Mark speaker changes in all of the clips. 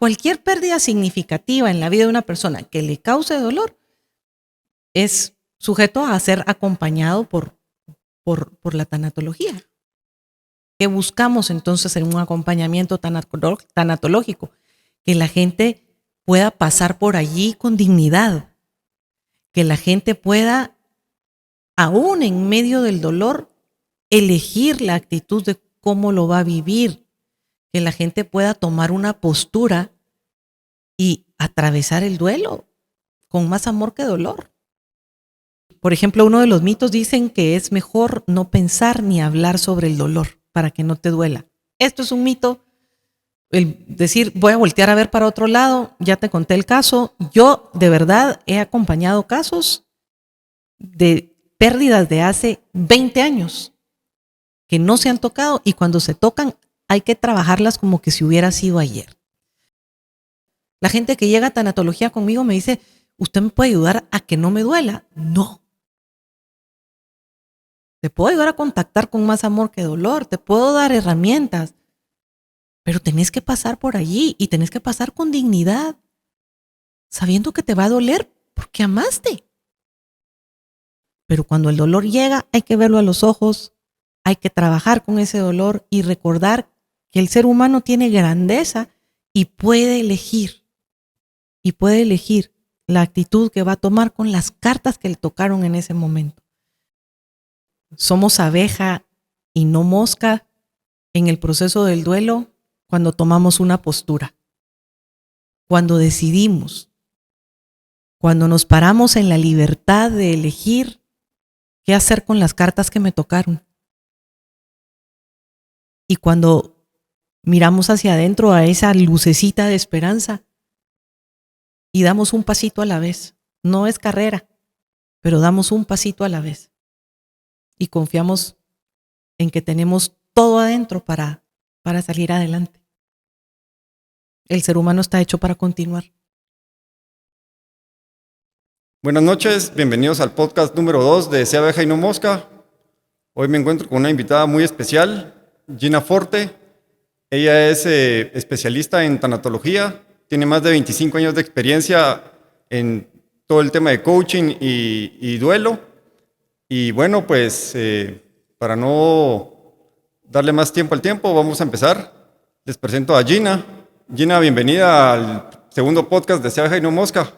Speaker 1: cualquier pérdida significativa en la vida de una persona que le cause dolor es sujeto a ser acompañado por la tanatología. ¿Qué buscamos entonces en un acompañamiento tanatológico? Que la gente pueda pasar por allí con dignidad, que la gente pueda, aún en medio del dolor, elegir la actitud de cómo lo va a vivir, que la gente pueda tomar una postura y atravesar el duelo con más amor que dolor. Por ejemplo, uno de los mitos dicen que es mejor no pensar ni hablar sobre el dolor para que no te duela. Esto es un mito. El decir, voy a voltear a ver para otro lado, ya te conté el caso. Yo de verdad he acompañado casos de pérdidas de hace 20 años que no se han tocado y cuando se tocan hay que trabajarlas como que si hubiera sido ayer. La gente que llega a tanatología conmigo me dice, ¿usted me puede ayudar a que no me duela? No. Te puedo ayudar a contactar con más amor que dolor, te puedo dar herramientas, pero tenés que pasar por allí y tenés que pasar con dignidad, sabiendo que te va a doler porque amaste. Pero cuando el dolor llega, hay que verlo a los ojos, hay que trabajar con ese dolor y recordar que el ser humano tiene grandeza y puede elegir la actitud que va a tomar con las cartas que le tocaron en ese momento. Somos abeja y no mosca en el proceso del duelo cuando tomamos una postura, cuando decidimos, cuando nos paramos en la libertad de elegir qué hacer con las cartas que me tocaron. Y cuando miramos hacia adentro a esa lucecita de esperanza y damos un pasito a la vez. No es carrera, pero damos un pasito a la vez. Y confiamos en que tenemos todo adentro para salir adelante. El ser humano está hecho para continuar.
Speaker 2: Buenas noches, bienvenidos al podcast número 2 de Sea Abeja y No Mosca. Hoy me encuentro con una invitada muy especial, Gina Forte. Ella es especialista en tanatología, tiene más de 25 años de experiencia en todo el tema de coaching y duelo. Y bueno, pues para no darle más tiempo al tiempo, vamos a empezar. Les presento a Gina. Gina, bienvenida al segundo podcast de Sea Abeja y No Mosca.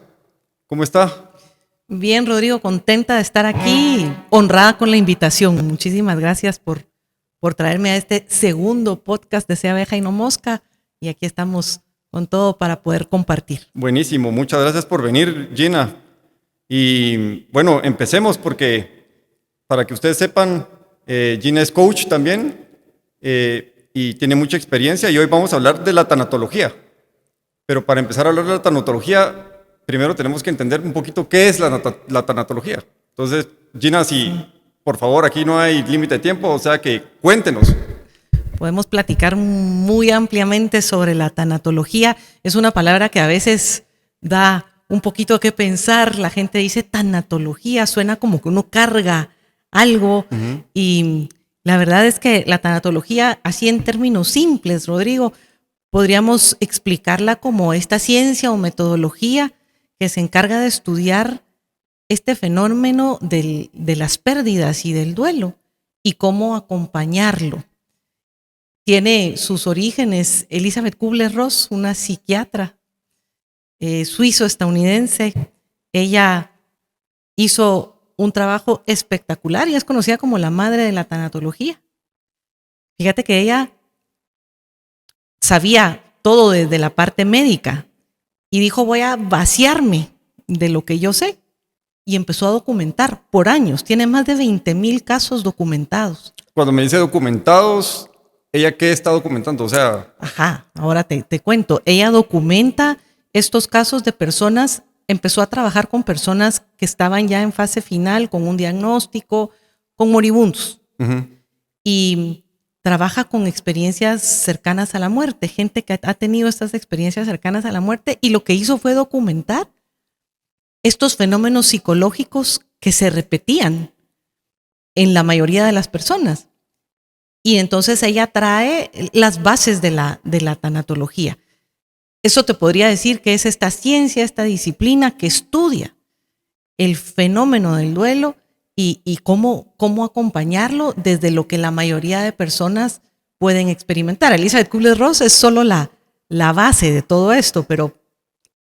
Speaker 2: ¿Cómo está?
Speaker 1: Bien, Rodrigo, contenta de estar aquí, honrada con la invitación. Muchísimas gracias por traerme a este segundo podcast de Sea Abeja y No Mosca. Y aquí estamos con todo para poder compartir.
Speaker 2: Buenísimo, muchas gracias por venir, Gina. Y bueno, empecemos porque para que ustedes sepan, Gina es coach también y tiene mucha experiencia y hoy vamos a hablar de la tanatología. Pero para empezar a hablar de la tanatología, primero tenemos que entender un poquito qué es la tanatología. Entonces, Gina, por favor, aquí no hay límite de tiempo, o sea que cuéntenos.
Speaker 1: Podemos platicar muy ampliamente sobre la tanatología. Es una palabra que a veces da un poquito que pensar. La gente dice tanatología, suena como que uno carga algo. Y la verdad es que la tanatología, así en términos simples, Rodrigo, podríamos explicarla como esta ciencia o metodología que se encarga de estudiar este fenómeno de las pérdidas y del duelo y cómo acompañarlo. Tiene sus orígenes Elizabeth Kubler-Ross, una psiquiatra suizo-estadounidense. Ella hizo un trabajo espectacular y es conocida como la madre de la tanatología. Fíjate que ella sabía todo desde la parte médica y dijo, voy a vaciarme de lo que yo sé. Y empezó a documentar por años. Tiene más de 20,000 casos documentados.
Speaker 2: Cuando me dice documentados, ¿ella qué está documentando? O sea...
Speaker 1: Ajá, ahora te cuento. Ella documenta estos casos de personas, empezó a trabajar con personas que estaban ya en fase final, con un diagnóstico, con moribundos. Y trabaja con experiencias cercanas a la muerte, gente que ha tenido estas experiencias cercanas a la muerte, y lo que hizo fue documentar estos fenómenos psicológicos que se repetían en la mayoría de las personas. Y entonces ella trae las bases de la tanatología. Eso te podría decir que es esta ciencia, esta disciplina que estudia el fenómeno del duelo y cómo acompañarlo desde lo que la mayoría de personas pueden experimentar. Elizabeth Kubler-Ross es solo la base de todo esto, pero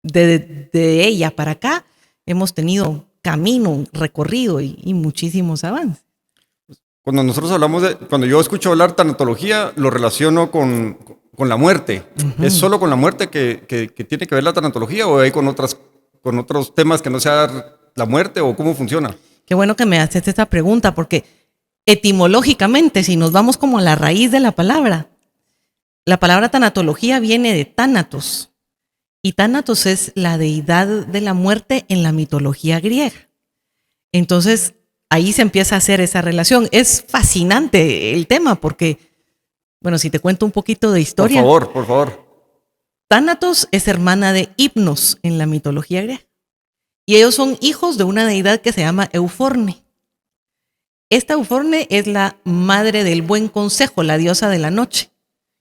Speaker 1: de ella para acá hemos tenido camino, recorrido y muchísimos avances.
Speaker 2: Cuando nosotros hablamos cuando yo escucho hablar tanatología, lo relaciono con la muerte. Uh-huh. ¿Es solo con la muerte que tiene que ver la tanatología o hay con otros temas que no sea la muerte o cómo funciona?
Speaker 1: Qué bueno que me haces esta pregunta porque etimológicamente, si nos vamos como a la raíz de la palabra tanatología viene de Tánatos. Y Tánatos es la deidad de la muerte en la mitología griega. Entonces, ahí se empieza a hacer esa relación. Es fascinante el tema porque, bueno, si te cuento un poquito de historia.
Speaker 2: Por favor.
Speaker 1: Tánatos es hermana de Hipnos en la mitología griega. Y ellos son hijos de una deidad que se llama Euforne. Esta Euforne es la madre del buen consejo, la diosa de la noche.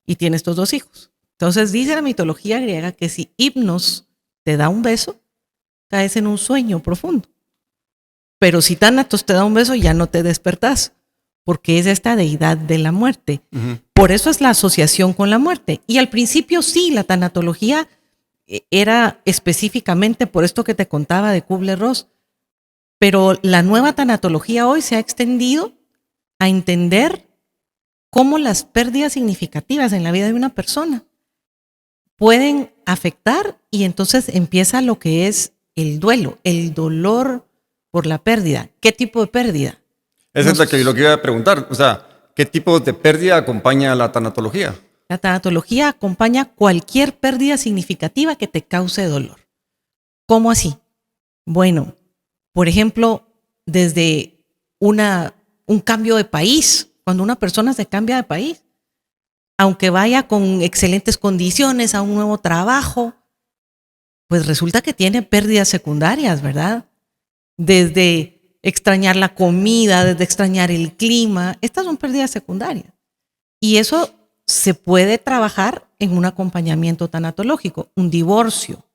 Speaker 1: Y tiene estos dos hijos. Entonces dice la mitología griega que si Hipnos te da un beso, caes en un sueño profundo. Pero si Tánatos te da un beso, ya no te despertás, porque es esta deidad de la muerte. Uh-huh. Por eso es la asociación con la muerte. Y al principio sí, la tanatología era específicamente por esto que te contaba de Kubler-Ross. Pero la nueva tanatología hoy se ha extendido a entender cómo las pérdidas significativas en la vida de una persona pueden afectar y entonces empieza lo que es el duelo, el dolor por la pérdida. ¿Qué tipo de pérdida?
Speaker 2: Esa es lo que iba a preguntar. O sea, ¿qué tipo de pérdida acompaña la tanatología?
Speaker 1: La tanatología acompaña cualquier pérdida significativa que te cause dolor. ¿Cómo así? Bueno, por ejemplo, desde un cambio de país, cuando una persona se cambia de país, aunque vaya con excelentes condiciones a un nuevo trabajo, pues resulta que tiene pérdidas secundarias, ¿verdad? Desde extrañar la comida, desde extrañar el clima, estas son pérdidas secundarias. Y eso se puede trabajar en un acompañamiento tanatológico, un divorcio.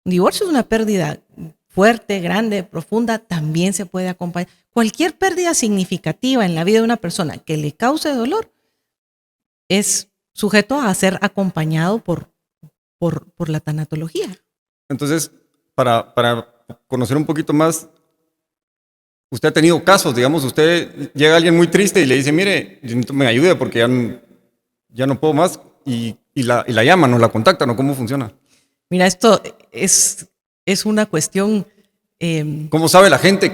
Speaker 1: Un divorcio es una pérdida fuerte, grande, profunda, también se puede acompañar. Cualquier pérdida significativa en la vida de una persona que le cause dolor es sujeto a ser acompañado por la tanatología.
Speaker 2: Entonces, para conocer un poquito más, usted ha tenido casos, digamos, usted llega a alguien muy triste y le dice, mire, me ayude porque ya no puedo más, y la llaman o la contactan, ¿o cómo funciona?
Speaker 1: Mira, esto es una cuestión...
Speaker 2: ¿Cómo sabe la gente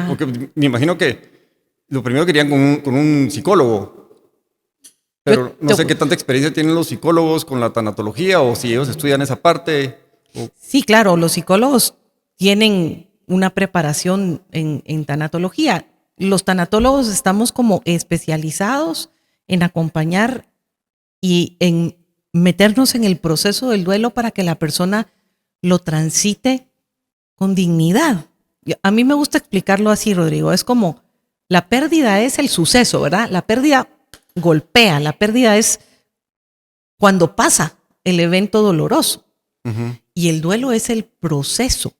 Speaker 2: porque me imagino que lo primero querían con un psicólogo, pero no sé qué tanta experiencia tienen los psicólogos con la tanatología o si ellos estudian esa parte?
Speaker 1: Sí, claro, los psicólogos tienen una preparación en tanatología. Los tanatólogos estamos como especializados en acompañar y en meternos en el proceso del duelo para que la persona lo transite con dignidad. A mí me gusta explicarlo así, Rodrigo. Es como la pérdida es el suceso, ¿verdad? La pérdida golpea, la pérdida es cuando pasa el evento doloroso. Uh-huh. Y el duelo es el proceso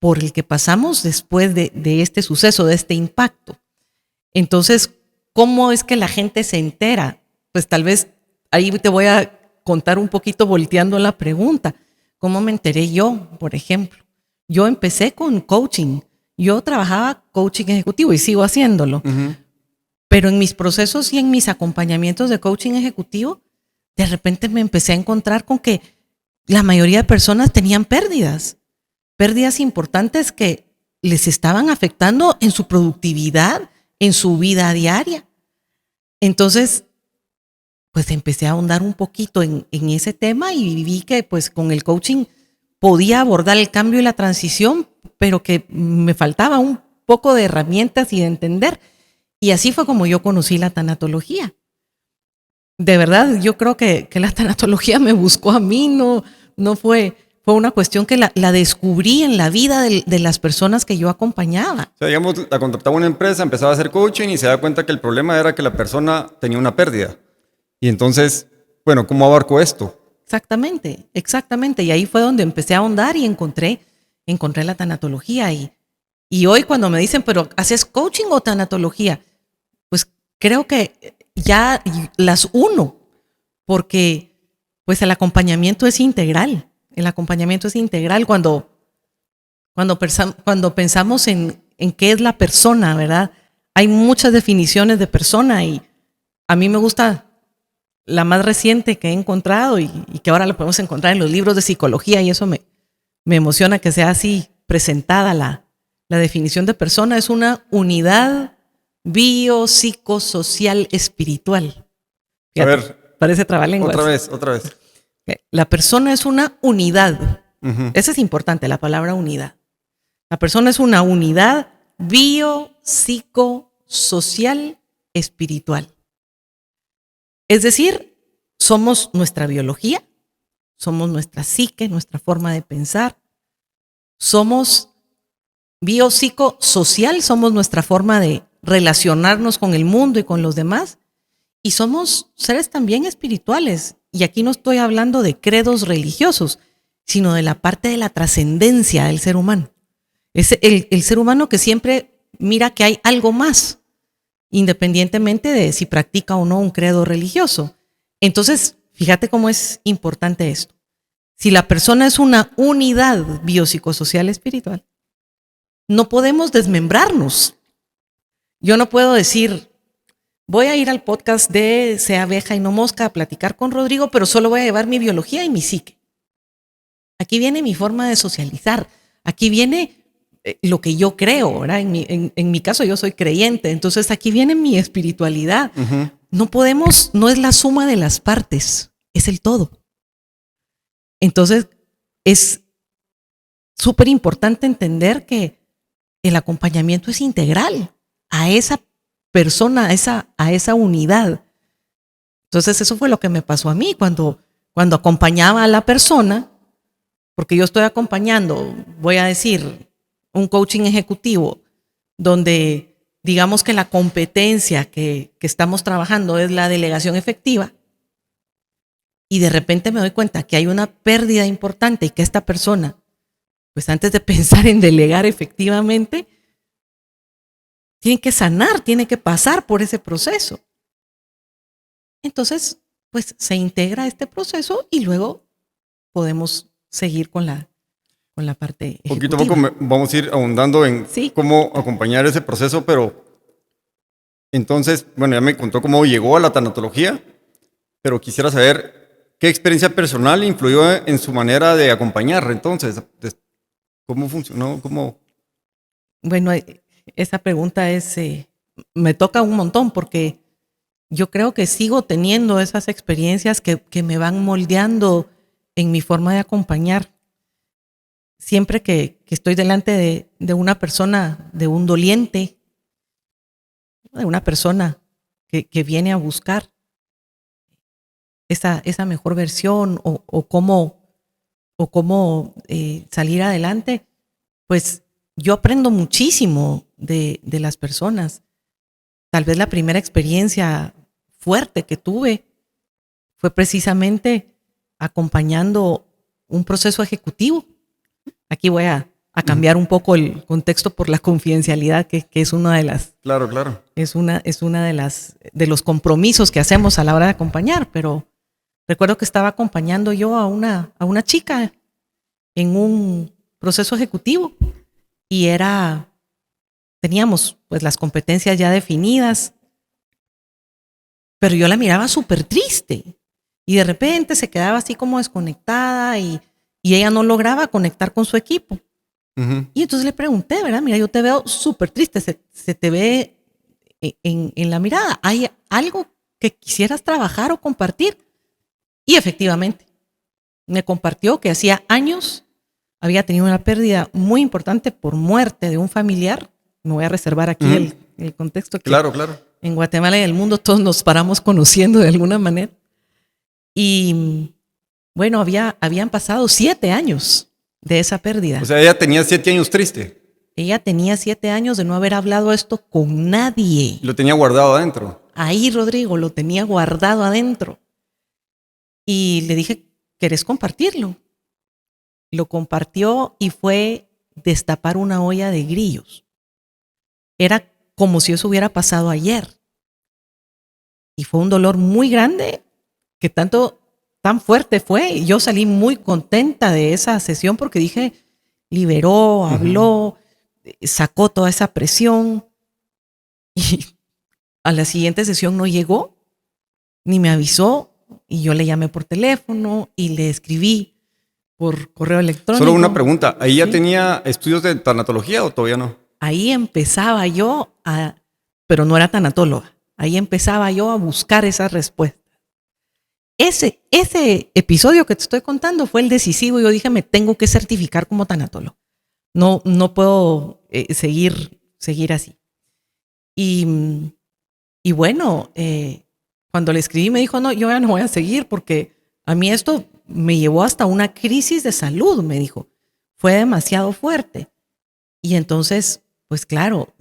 Speaker 1: por el que pasamos después de este suceso, de este impacto. Entonces, ¿cómo es que la gente se entera? Pues tal vez ahí te voy a contar un poquito volteando la pregunta. ¿Cómo me enteré yo, por ejemplo? Yo empecé con coaching. Yo trabajaba coaching ejecutivo y sigo haciéndolo. Uh-huh. Pero en mis procesos y en mis acompañamientos de coaching ejecutivo, de repente me empecé a encontrar con que la mayoría de personas tenían pérdidas importantes que les estaban afectando en su productividad, en su vida diaria. Entonces, pues empecé a ahondar un poquito en ese tema y vi que pues con el coaching podía abordar el cambio y la transición, pero que me faltaba un poco de herramientas y de entender. Y así fue como yo conocí la tanatología. De verdad, yo creo que la tanatología me buscó a mí, no fue una cuestión que la descubrí en la vida de las personas que yo acompañaba.
Speaker 2: O sea, digamos, la contrataba una empresa, empezaba a hacer coaching y se da cuenta que el problema era que la persona tenía una pérdida. Y entonces, bueno, ¿cómo abarco esto?
Speaker 1: exactamente, exactamente. Y ahí fue donde empecé a ahondar y encontré la tanatología. Y hoy cuando me dicen, pero ¿haces coaching o tanatología? Pues creo que ya las uno, porque pues el acompañamiento es integral. El acompañamiento es integral cuando pensamos en qué es la persona, ¿verdad? Hay muchas definiciones de persona y a mí me gusta la más reciente que he encontrado y que ahora la podemos encontrar en los libros de psicología y eso me emociona que sea así presentada la definición de persona. Es una unidad biopsicosocial espiritual.
Speaker 2: Fíjate, a ver,
Speaker 1: parece trabalenguas.
Speaker 2: Otra vez.
Speaker 1: La persona es una unidad. Eso es importante, la palabra unidad. La persona es una unidad biopsicosocial espiritual. Es decir, somos nuestra biología, somos nuestra psique, nuestra forma de pensar, somos biopsicosocial, somos nuestra forma de relacionarnos con el mundo y con los demás, y somos seres también espirituales. Y aquí no estoy hablando de credos religiosos, sino de la parte de la trascendencia del ser humano. Es el ser humano que siempre mira que hay algo más, independientemente de si practica o no un credo religioso. Entonces, fíjate cómo es importante esto. Si la persona es una unidad biopsicosocial espiritual, no podemos desmembrarnos. Yo no puedo decir, voy a ir al podcast de Sea Abeja y No Mosca a platicar con Rodrigo, pero solo voy a llevar mi biología y mi psique. Aquí viene mi forma de socializar. Aquí viene lo que yo creo, ¿verdad? En mi caso yo soy creyente, entonces aquí viene mi espiritualidad. No podemos, no es la suma de las partes, es el todo. Entonces es súper importante entender que el acompañamiento es integral a esa persona, a esa unidad. Entonces eso fue lo que me pasó a mí cuando acompañaba a la persona, porque yo estoy acompañando, voy a decir, un coaching ejecutivo, donde digamos que la competencia que estamos trabajando es la delegación efectiva, y de repente me doy cuenta que hay una pérdida importante y que esta persona, pues antes de pensar en delegar efectivamente, tiene que sanar, tiene que pasar por ese proceso. Entonces, pues se integra este proceso y luego podemos seguir con la parte ejecutiva.
Speaker 2: Poquito a poco vamos a ir ahondando en cómo acompañar ese proceso, pero entonces, bueno, ya me contó cómo llegó a la tanatología, pero quisiera saber qué experiencia personal influyó en su manera de acompañar. Entonces, ¿cómo funcionó?
Speaker 1: Bueno, esa pregunta me toca un montón porque yo creo que sigo teniendo esas experiencias que me van moldeando en mi forma de acompañar. Siempre que estoy delante de una persona, de un doliente, de una persona que viene a buscar esa mejor versión o cómo salir adelante, pues yo aprendo muchísimo de las personas. Tal vez la primera experiencia fuerte que tuve fue precisamente acompañando un proceso ejecutivo. Aquí voy a cambiar un poco el contexto por la confidencialidad, que es una de las...
Speaker 2: Claro.
Speaker 1: Es una de los compromisos que hacemos a la hora de acompañar, pero recuerdo que estaba acompañando yo a una chica en un proceso ejecutivo y teníamos pues las competencias ya definidas, pero yo la miraba súper triste y de repente se quedaba así como desconectada y ella no lograba conectar con su equipo. Y entonces le pregunté, ¿verdad? Mira, yo te veo súper triste, se te ve en la mirada. ¿Hay algo que quisieras trabajar o compartir? Y efectivamente, me compartió que hacía años había tenido una pérdida muy importante por muerte de un familiar. Me voy a reservar aquí el contexto.
Speaker 2: Claro.
Speaker 1: En Guatemala y en el mundo todos nos paramos conociendo de alguna manera. Y bueno, habían pasado 7 años de esa pérdida.
Speaker 2: O sea, ella tenía 7 años triste.
Speaker 1: Ella tenía 7 años de no haber hablado esto con nadie.
Speaker 2: Lo tenía guardado adentro.
Speaker 1: Ahí, Rodrigo, lo tenía guardado adentro. Y le dije ¿querés compartirlo? Lo compartió y fue destapar una olla de grillos. Era como si eso hubiera pasado ayer. Y fue un dolor muy grande que tan fuerte fue. Y yo salí muy contenta de esa sesión porque dije, liberó, habló, sacó toda esa presión. Y a la siguiente sesión no llegó, ni me avisó. Y yo le llamé por teléfono y le escribí por correo electrónico.
Speaker 2: Solo una pregunta, ¿ahí ya
Speaker 1: ¿Sí?
Speaker 2: tenía estudios de tanatología o todavía no?
Speaker 1: Ahí empezaba yo pero no era tanatóloga, ahí empezaba yo a buscar esas respuestas. Ese episodio que te estoy contando fue el decisivo. Yo dije, me tengo que certificar como tanatólogo. No puedo seguir así. Y bueno, cuando le escribí me dijo, no, yo ya no voy a seguir porque a mí esto me llevó hasta una crisis de salud, me dijo. Fue demasiado fuerte. Y entonces, pues claro,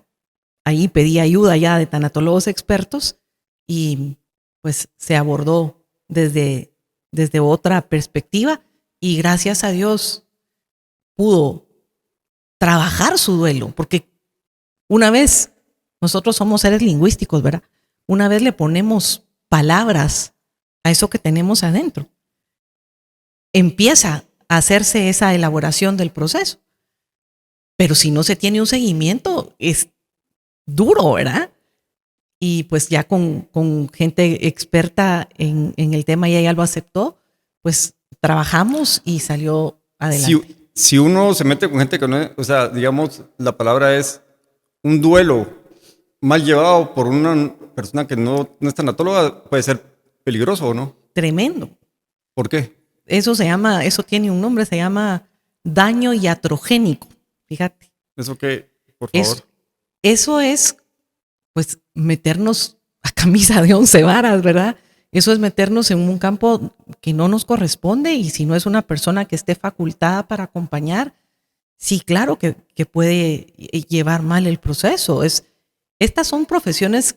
Speaker 1: ahí pedí ayuda ya de tanatólogos expertos y pues se abordó desde otra perspectiva y gracias a Dios pudo trabajar su duelo, porque una vez, nosotros somos seres lingüísticos, ¿verdad? Una vez le ponemos palabras a eso que tenemos adentro, empieza a hacerse esa elaboración del proceso. Pero si no se tiene un seguimiento, es duro, ¿verdad? Y pues ya con gente experta en el tema y ella lo aceptó, pues trabajamos y salió adelante.
Speaker 2: Si uno se mete con gente que no es, o sea, digamos, la palabra es un duelo mal llevado por una persona que no es tanatóloga, puede ser peligroso o no.
Speaker 1: Tremendo.
Speaker 2: ¿Por qué?
Speaker 1: Eso tiene un nombre, se llama daño iatrogénico. Fíjate.
Speaker 2: ¿Eso qué? Por favor.
Speaker 1: Eso es, pues, meternos a camisa de 11 varas, ¿verdad? Eso es meternos en un campo que no nos corresponde y si no es una persona que esté facultada para acompañar, sí, claro que puede llevar mal el proceso. Estas son profesiones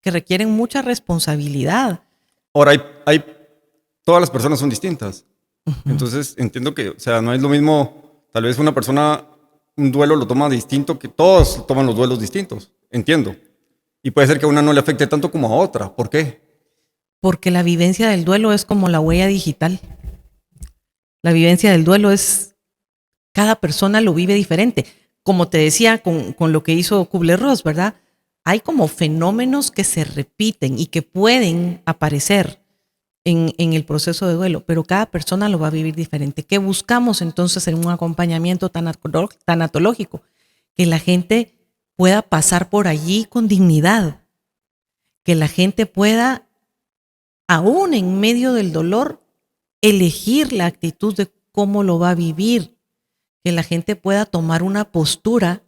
Speaker 1: que requieren mucha responsabilidad.
Speaker 2: Ahora, todas las personas son distintas. Entonces, entiendo que, o sea, no es lo mismo, tal vez una persona, un duelo lo toma distinto, que todos toman los duelos distintos. Entiendo. Y puede ser que a una no le afecte tanto como a otra. ¿Por qué?
Speaker 1: Porque la vivencia del duelo es como la huella digital. La vivencia del duelo es, cada persona lo vive diferente. Como te decía con lo que hizo Kubler-Ross, ¿verdad? Hay como fenómenos que se repiten y que pueden aparecer en el proceso de duelo, pero cada persona lo va a vivir diferente. ¿Qué buscamos entonces en un acompañamiento tanatológico? Que la gente pueda pasar por allí con dignidad, que la gente pueda, aún en medio del dolor, elegir la actitud de cómo lo va a vivir, que la gente pueda tomar una postura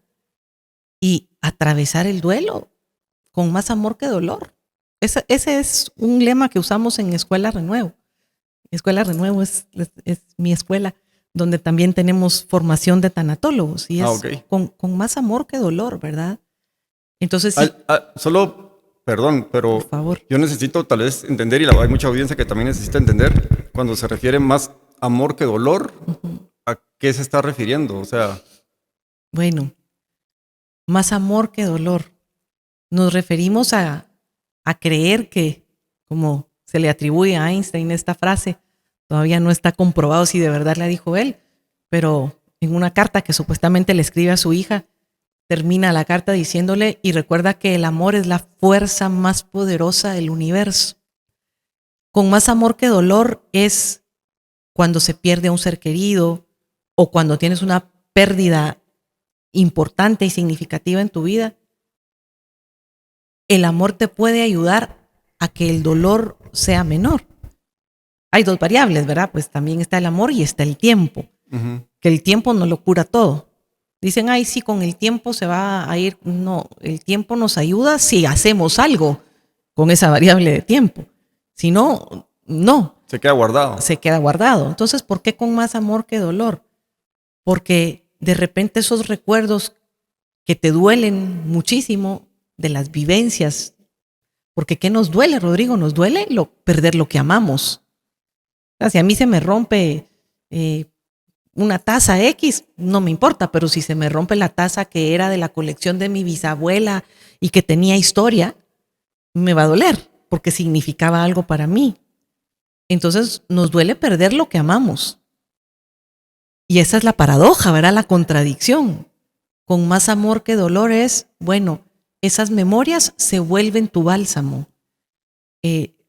Speaker 1: y atravesar el duelo con más amor que dolor. Ese es un lema que usamos en Escuela Renuevo. Escuela Renuevo es mi escuela, donde también tenemos formación de tanatólogos y es
Speaker 2: okay.
Speaker 1: con más amor que dolor, ¿verdad? Entonces, sí,
Speaker 2: solo, perdón, pero
Speaker 1: por favor.
Speaker 2: Yo necesito tal vez entender, y hay mucha audiencia que también necesita entender, cuando se refiere más amor que dolor, ¿a qué se está refiriendo? O sea,
Speaker 1: bueno, más amor que dolor. Nos referimos a creer que, como se le atribuye a Einstein esta frase, todavía no está comprobado si de verdad la dijo él, pero en una carta que supuestamente le escribe a su hija, termina la carta diciéndole, y recuerda que el amor es la fuerza más poderosa del universo. Con más amor que dolor es cuando se pierde a un ser querido o cuando tienes una pérdida importante y significativa en tu vida. El amor te puede ayudar a que el dolor sea menor. Hay dos variables, ¿verdad? Pues también está el amor y está el tiempo. Que el tiempo no lo cura todo. Dicen, ay, sí, con el tiempo se va a ir. No, el tiempo nos ayuda si hacemos algo con esa variable de tiempo. Si no, no.
Speaker 2: Se queda guardado.
Speaker 1: Se queda guardado. Entonces, ¿por qué con más amor que dolor? Porque de repente esos recuerdos que te duelen muchísimo de las vivencias, porque ¿qué nos duele, Rodrigo? Nos duele perder lo que amamos. sea, si a mí se me rompe una taza X, no me importa, pero si se me rompe la taza que era de la colección de mi bisabuela y que tenía historia, me va a doler porque significaba algo para mí. Entonces nos duele perder lo que amamos. Y esa es la paradoja, ¿verdad? La contradicción. Con más amor que dolor es, bueno, esas memorias se vuelven tu bálsamo.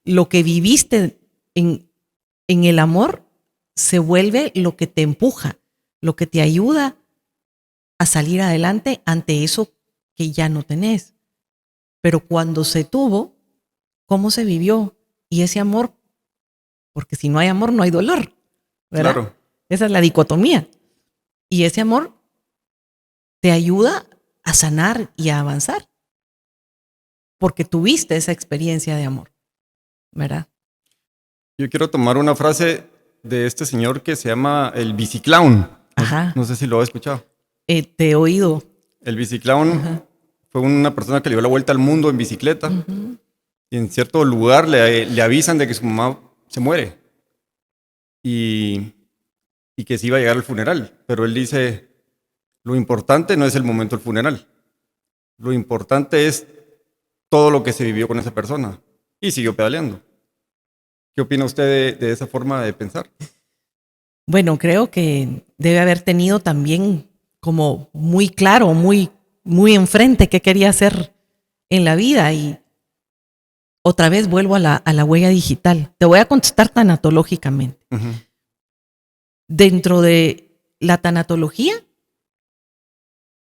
Speaker 1: Lo que viviste en el amor se vuelve lo que te empuja, lo que te ayuda a salir adelante ante eso que ya no tenés. Pero cuando se tuvo, ¿cómo se vivió? Y ese amor, porque si no hay amor, no hay dolor, ¿verdad?
Speaker 2: Claro.
Speaker 1: Esa es la dicotomía. Y ese amor te ayuda a sanar y a avanzar, porque tuviste esa experiencia de amor, ¿verdad?
Speaker 2: Yo quiero tomar una frase de este señor que se llama el biciclown.
Speaker 1: Ajá.
Speaker 2: No sé si lo has escuchado.
Speaker 1: Te he oído.
Speaker 2: El biciclown fue una persona que le dio la vuelta al mundo en bicicleta. Y en cierto lugar le avisan de que su mamá se muere. Y que se iba a llegar al funeral. Pero él dice, lo importante no es el momento del funeral. Lo importante es todo lo que se vivió con esa persona. Y siguió pedaleando. ¿Qué opina usted de esa forma de pensar?
Speaker 1: Bueno, creo que debe haber tenido también como muy claro, muy enfrente qué quería hacer en la vida. Y otra vez vuelvo a la huella digital. Te voy a contestar tanatológicamente. Dentro de la tanatología,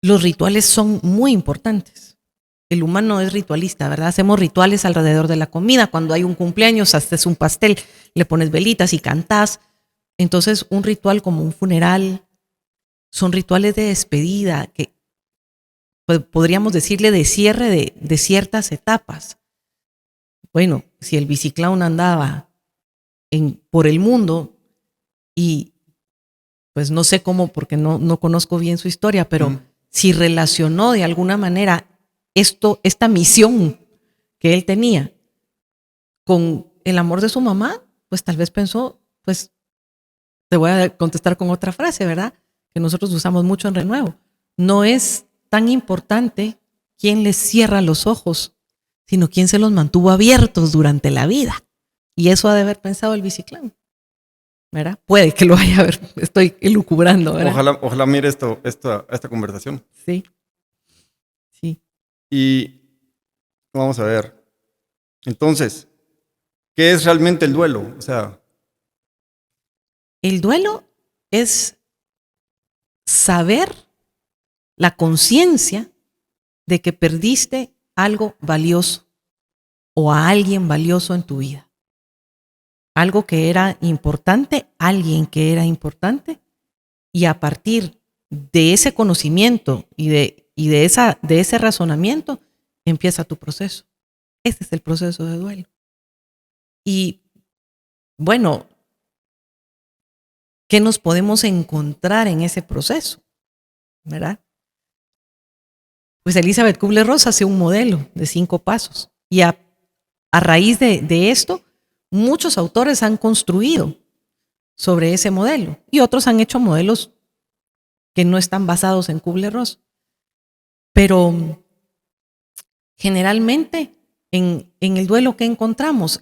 Speaker 1: los rituales son muy importantes. El humano es ritualista, ¿verdad? Hacemos rituales alrededor de la comida. Cuando hay un cumpleaños, haces un pastel, le pones velitas y cantás. Entonces, un ritual como un funeral son rituales de despedida que podríamos decirle de cierre de ciertas etapas. Bueno, si el biciclown andaba por el mundo y pues no sé cómo, porque no conozco bien su historia, pero si relacionó de alguna manera esta misión que él tenía con el amor de su mamá, pues tal vez pensó, pues te voy a contestar con otra frase, ¿verdad? Que nosotros usamos mucho en Renuevo. No es tan importante quién les cierra los ojos, sino quién se los mantuvo abiertos durante la vida. Y eso ha de haber pensado el biciclón, ¿verdad? Puede que lo haya haber, estoy elucubrando, ¿verdad?
Speaker 2: Ojalá mire esta conversación.
Speaker 1: Sí. Sí.
Speaker 2: Y vamos a ver. Entonces, ¿qué es realmente el duelo? O sea,
Speaker 1: el duelo es saber la conciencia de que perdiste algo valioso o a alguien valioso en tu vida. Algo que era importante, alguien que era importante, y a partir de ese conocimiento y de ese razonamiento empieza tu proceso. Ese es el proceso de duelo. Y bueno, ¿qué nos podemos encontrar en ese proceso? ¿Verdad? Pues Elizabeth Kubler-Ross hace un modelo de 5 pasos. Y a raíz de esto, muchos autores han construido sobre ese modelo. Y otros han hecho modelos que no están basados en Kubler-Ross. Pero generalmente en el duelo que encontramos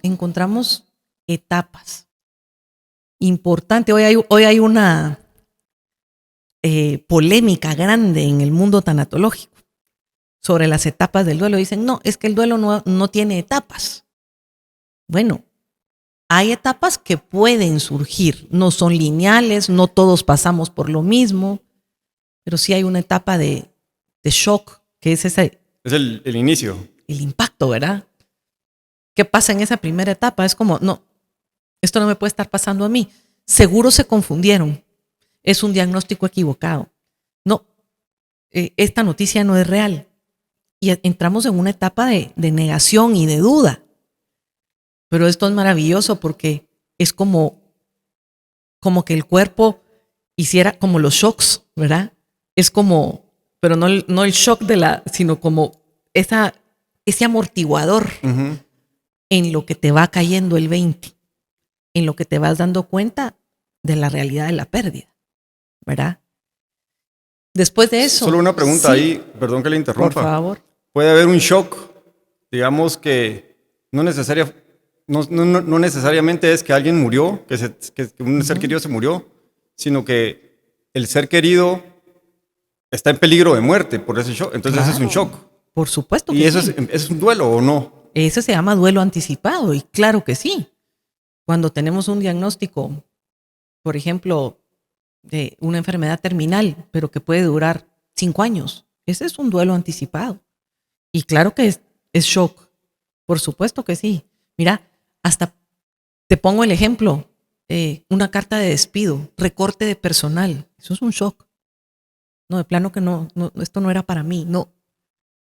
Speaker 1: etapas importantes. Hoy hay una polémica grande en el mundo tanatológico sobre las etapas del duelo. Dicen, no, es que el duelo no tiene etapas. Bueno, hay etapas que pueden surgir, no son lineales, no todos pasamos por lo mismo, pero sí hay una etapa de shock, que es ese...
Speaker 2: Es el inicio.
Speaker 1: El impacto, ¿verdad? ¿Qué pasa en esa primera etapa? Es como, no, esto no me puede estar pasando a mí. Seguro se confundieron. Es un diagnóstico equivocado. No, esta noticia no es real. Y entramos en una etapa de negación y de duda. Pero esto es maravilloso porque es como que el cuerpo hiciera como los shocks, ¿verdad? Es como, pero no el shock sino como ese amortiguador en lo que te va cayendo el 20. en lo que te vas dando cuenta de la realidad de la pérdida, ¿verdad? Después de eso...
Speaker 2: Solo una pregunta
Speaker 1: sí,
Speaker 2: ahí, perdón que le interrumpa.
Speaker 1: por favor.
Speaker 2: Puede haber un shock, digamos que no necesariamente es que alguien murió, que un ser querido se murió, sino que el ser querido está en peligro de muerte por ese shock. Entonces ese es un shock.
Speaker 1: Por supuesto que
Speaker 2: ¿Y eso
Speaker 1: sí.
Speaker 2: es un duelo o no?
Speaker 1: Eso se llama duelo anticipado y claro que sí. Cuando tenemos un diagnóstico, por ejemplo, de una enfermedad terminal, pero que puede durar 5 años, ese es un duelo anticipado. Y claro que es shock. Por supuesto que sí. Mira, hasta te pongo el ejemplo, una carta de despido, recorte de personal. Eso es un shock. No, de plano que no, esto no era para mí. No,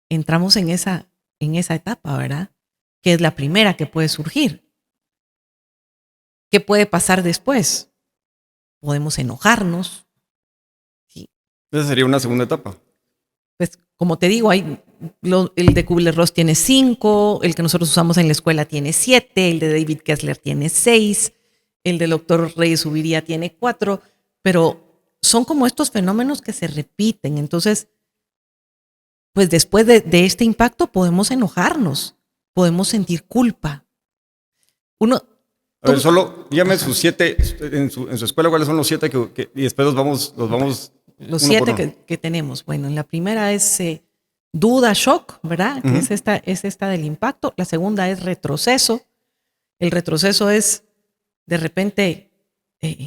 Speaker 1: entramos en esa etapa, ¿verdad? Que es la primera que puede surgir. ¿Qué puede pasar después? Podemos enojarnos. ¿Sí?
Speaker 2: Esa sería una segunda etapa.
Speaker 1: Pues, como te digo, el de Kubler-Ross tiene 5, el que nosotros usamos en la escuela tiene 7, el de David Kessler tiene 6, el del doctor Reyes Ubiría tiene 4, pero son como estos fenómenos que se repiten. Entonces, pues después de este impacto podemos enojarnos, podemos sentir culpa.
Speaker 2: A ver, solo dígame sus 7, en su escuela, ¿cuáles son los 7 y después los vamos
Speaker 1: los 7 que tenemos. Bueno, la primera es duda, shock, ¿verdad? Que es esta del impacto. La segunda es retroceso. El retroceso es, de repente,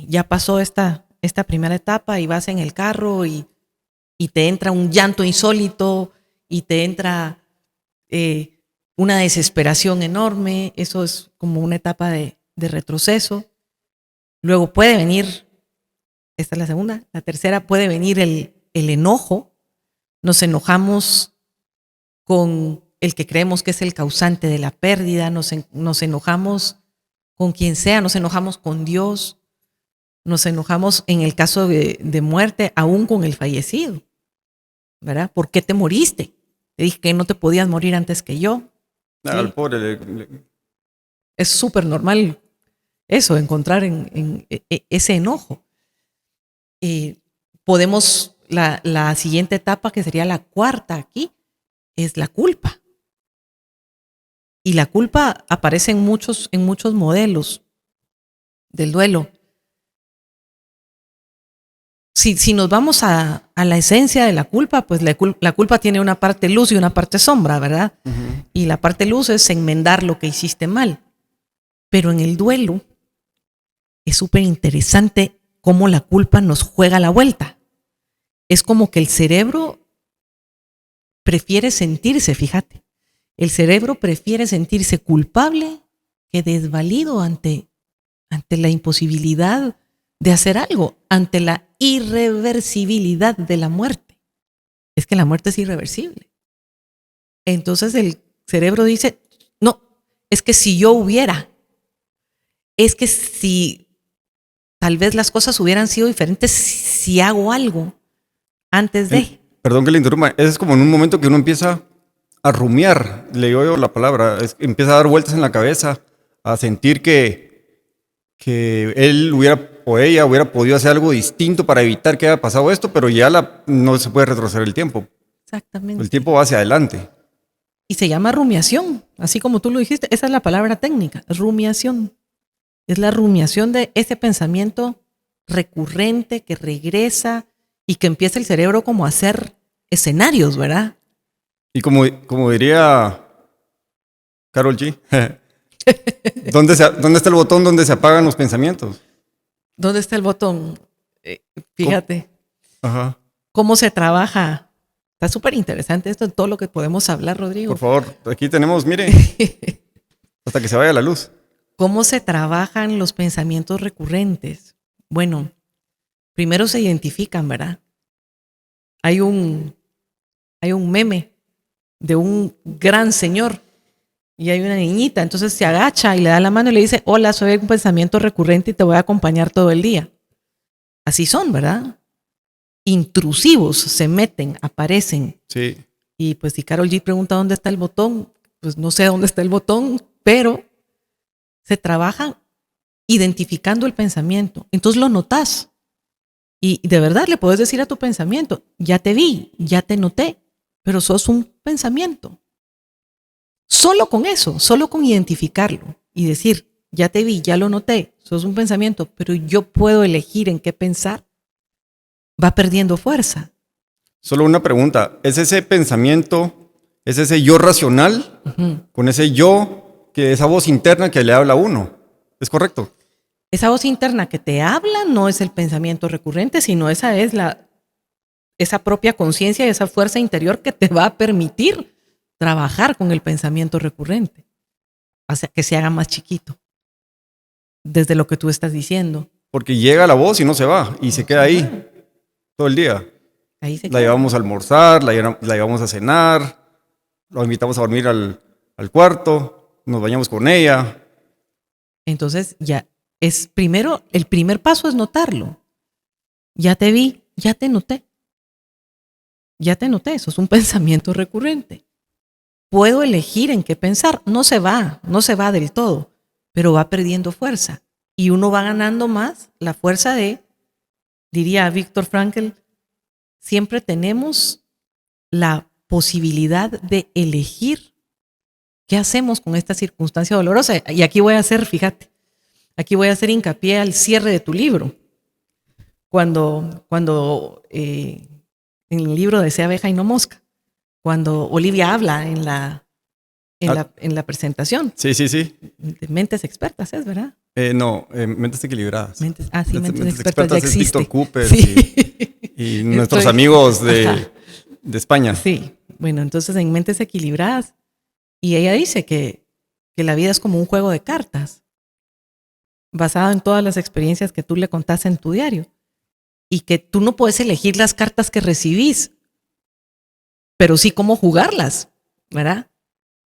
Speaker 1: ya pasó esta primera etapa y vas en el carro y te entra un llanto insólito y te entra una desesperación enorme. Eso es como una etapa de retroceso. Luego puede venir, esta es la segunda, la tercera puede venir el enojo. Nos enojamos con el que creemos que es el causante de la pérdida, nos enojamos con quien sea, nos enojamos con Dios, nos enojamos en el caso de muerte, aún con el fallecido, ¿verdad? ¿Por qué te moriste? Te dije que no te podías morir antes que yo.
Speaker 2: Al pobre
Speaker 1: es súper normal eso, encontrar en ese enojo. Podemos, la siguiente etapa, que sería la cuarta aquí, es la culpa. Y la culpa aparece en muchos modelos del duelo. Si nos vamos a la esencia de la culpa, pues la culpa tiene una parte luz y una parte sombra, ¿verdad? Uh-huh. Y la parte luz es enmendar lo que hiciste mal. Pero en el duelo es súper interesante cómo la culpa nos juega la vuelta. Es como que el cerebro prefiere sentirse, fíjate, el cerebro prefiere sentirse culpable que desvalido ante la imposibilidad de hacer algo, ante la irreversibilidad de la muerte. Es que la muerte es irreversible. Entonces el cerebro dice, no, es que si yo hubiera, es que si tal vez las cosas hubieran sido diferentes si hago algo antes de...
Speaker 2: Perdón que le interrumpa, es como en un momento que uno empieza a rumiar, le digo yo la palabra, empieza a dar vueltas en la cabeza, a sentir que él o ella hubiera podido hacer algo distinto para evitar que haya pasado esto, pero ya no se puede retroceder el tiempo.
Speaker 1: Exactamente.
Speaker 2: El tiempo va hacia adelante.
Speaker 1: Y se llama rumiación, así como tú lo dijiste, esa es la palabra técnica, rumiación. Es la rumiación de ese pensamiento recurrente que regresa y que empieza el cerebro como a hacer escenarios, ¿verdad?
Speaker 2: Y como diría Karol G, ¿dónde está el botón donde se apagan los pensamientos?
Speaker 1: ¿Dónde está el botón? Fíjate.
Speaker 2: Ajá.
Speaker 1: ¿Cómo se trabaja? Está súper interesante esto, todo lo que podemos hablar, Rodrigo.
Speaker 2: Por favor, aquí tenemos, mire, hasta que se vaya la luz.
Speaker 1: ¿Cómo se trabajan los pensamientos recurrentes? Bueno, primero se identifican, ¿verdad? Hay un meme de un gran señor y hay una niñita, entonces se agacha y le da la mano y le dice, hola, soy un pensamiento recurrente y te voy a acompañar todo el día. Así son, ¿verdad? Intrusivos, se meten, aparecen.
Speaker 2: Sí.
Speaker 1: Y pues si Karol G pregunta dónde está el botón, pues no sé dónde está el botón, pero se trabajan identificando el pensamiento. Entonces lo notas. Y de verdad le puedes decir a tu pensamiento, ya te vi, ya te noté, pero sos un pensamiento. Solo con eso, solo con identificarlo y decir, ya te vi, ya lo noté, sos un pensamiento, pero yo puedo elegir en qué pensar, va perdiendo fuerza.
Speaker 2: Solo una pregunta, ¿es ese pensamiento, es ese yo racional, con ese yo, que esa voz interna que le habla a uno? ¿Es correcto?
Speaker 1: Esa voz interna que te habla no es el pensamiento recurrente, sino esa es esa propia conciencia, esa fuerza interior que te va a permitir trabajar con el pensamiento recurrente, o sea, que se haga más chiquito, desde lo que tú estás diciendo.
Speaker 2: Porque llega la voz y no se va, y se queda ahí todo el día.
Speaker 1: Ahí se
Speaker 2: La
Speaker 1: queda.
Speaker 2: llevamos a almorzar, la llevamos a cenar, la invitamos a dormir al cuarto, nos bañamos con ella.
Speaker 1: Entonces ya primero, el primer paso es notarlo. Ya te vi, ya te noté. Ya te noté, eso es un pensamiento recurrente. Puedo elegir en qué pensar. No se va del todo, pero va perdiendo fuerza. Y uno va ganando más la fuerza diría Viktor Frankl, siempre tenemos la posibilidad de elegir qué hacemos con esta circunstancia dolorosa. Y aquí voy a hacer, fíjate, aquí voy a hacer hincapié al cierre de tu libro. Cuando en el libro de Sea abeja y no mosca, cuando Olivia habla en la presentación.
Speaker 2: Sí.
Speaker 1: De mentes expertas, ¿es verdad?
Speaker 2: No, Mentes Equilibradas.
Speaker 1: Mentes expertas
Speaker 2: expertas
Speaker 1: ya
Speaker 2: es
Speaker 1: existe.
Speaker 2: Víctor Cooper
Speaker 1: Sí.
Speaker 2: y nuestros amigos de España.
Speaker 1: Sí, bueno, entonces en Mentes Equilibradas, y ella dice que la vida es como un juego de cartas, basado en todas las experiencias que tú le contás en tu diario, y que tú no puedes elegir las cartas que recibís, pero sí cómo jugarlas, ¿verdad?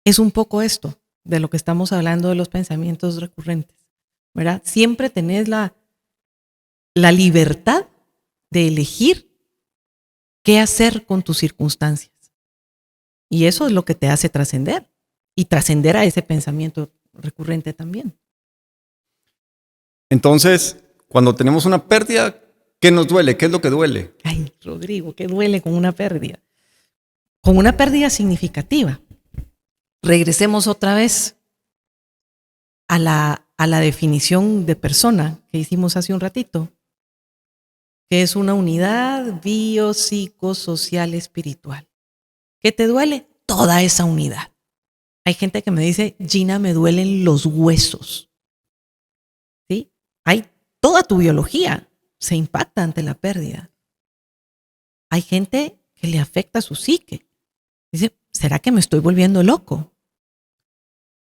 Speaker 1: Es un poco esto de lo que estamos hablando de los pensamientos recurrentes, ¿verdad? Siempre tenés la libertad de elegir qué hacer con tus circunstancias. Y eso es lo que te hace trascender y trascender a ese pensamiento recurrente también.
Speaker 2: Entonces, cuando tenemos una pérdida, ¿qué nos duele? ¿Qué es lo que duele?
Speaker 1: Ay, Rodrigo, ¿qué duele con una pérdida? Con una pérdida significativa. Regresemos otra vez a la definición de persona que hicimos hace un ratito, que es una unidad biopsicosocial espiritual. ¿Qué te duele? Toda esa unidad. Hay gente que me dice, Gina, me duelen los huesos. ¿Sí? Hay toda tu biología se impacta ante la pérdida. Hay gente que le afecta su psique. Dice, ¿será que me estoy volviendo loco?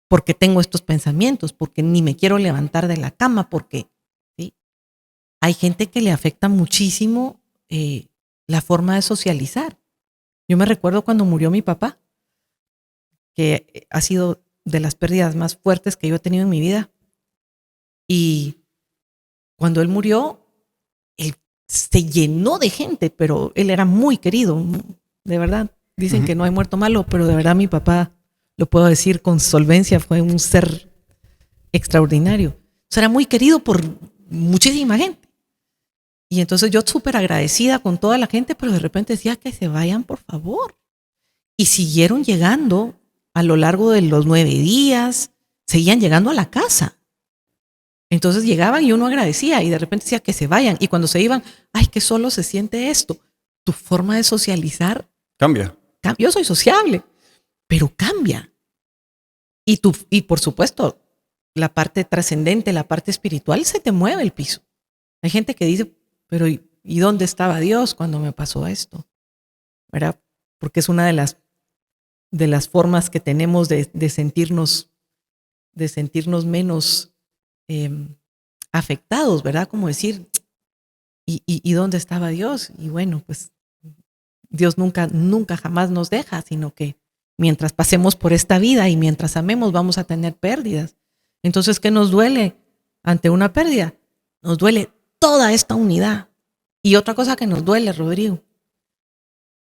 Speaker 1: Porque tengo estos pensamientos, porque ni me quiero levantar de la cama, porque ¿sí? Hay gente que le afecta muchísimo la forma de socializar. Yo me recuerdo cuando murió mi papá, que ha sido de las pérdidas más fuertes que yo he tenido en mi vida. Y cuando él murió, él se llenó de gente, pero él era muy querido, de verdad. Dicen que no hay muerto malo, pero de verdad mi papá, lo puedo decir con solvencia, fue un ser extraordinario. O sea, era muy querido por muchísima gente. Y entonces yo súper agradecida con toda la gente, pero de repente decía que se vayan, por favor. Y siguieron llegando a lo largo de los 9 días, seguían llegando a la casa. Entonces llegaban y uno agradecía y de repente decía que se vayan. Y cuando se iban, ay, qué solo se siente esto. Tu forma de socializar
Speaker 2: cambia.
Speaker 1: Yo soy sociable, pero cambia. Y por supuesto, la parte trascendente, la parte espiritual, se te mueve el piso. Hay gente que dice, pero ¿y dónde estaba Dios cuando me pasó esto? ¿Verdad? Porque es una de las formas que tenemos de sentirnos menos afectados, ¿verdad? Como decir, ¿y dónde estaba Dios? Y bueno, pues Dios nunca jamás nos deja, sino que mientras pasemos por esta vida y mientras amemos vamos a tener pérdidas. Entonces, ¿qué nos duele ante una pérdida? Nos duele toda esta unidad. Y otra cosa que nos duele, Rodrigo,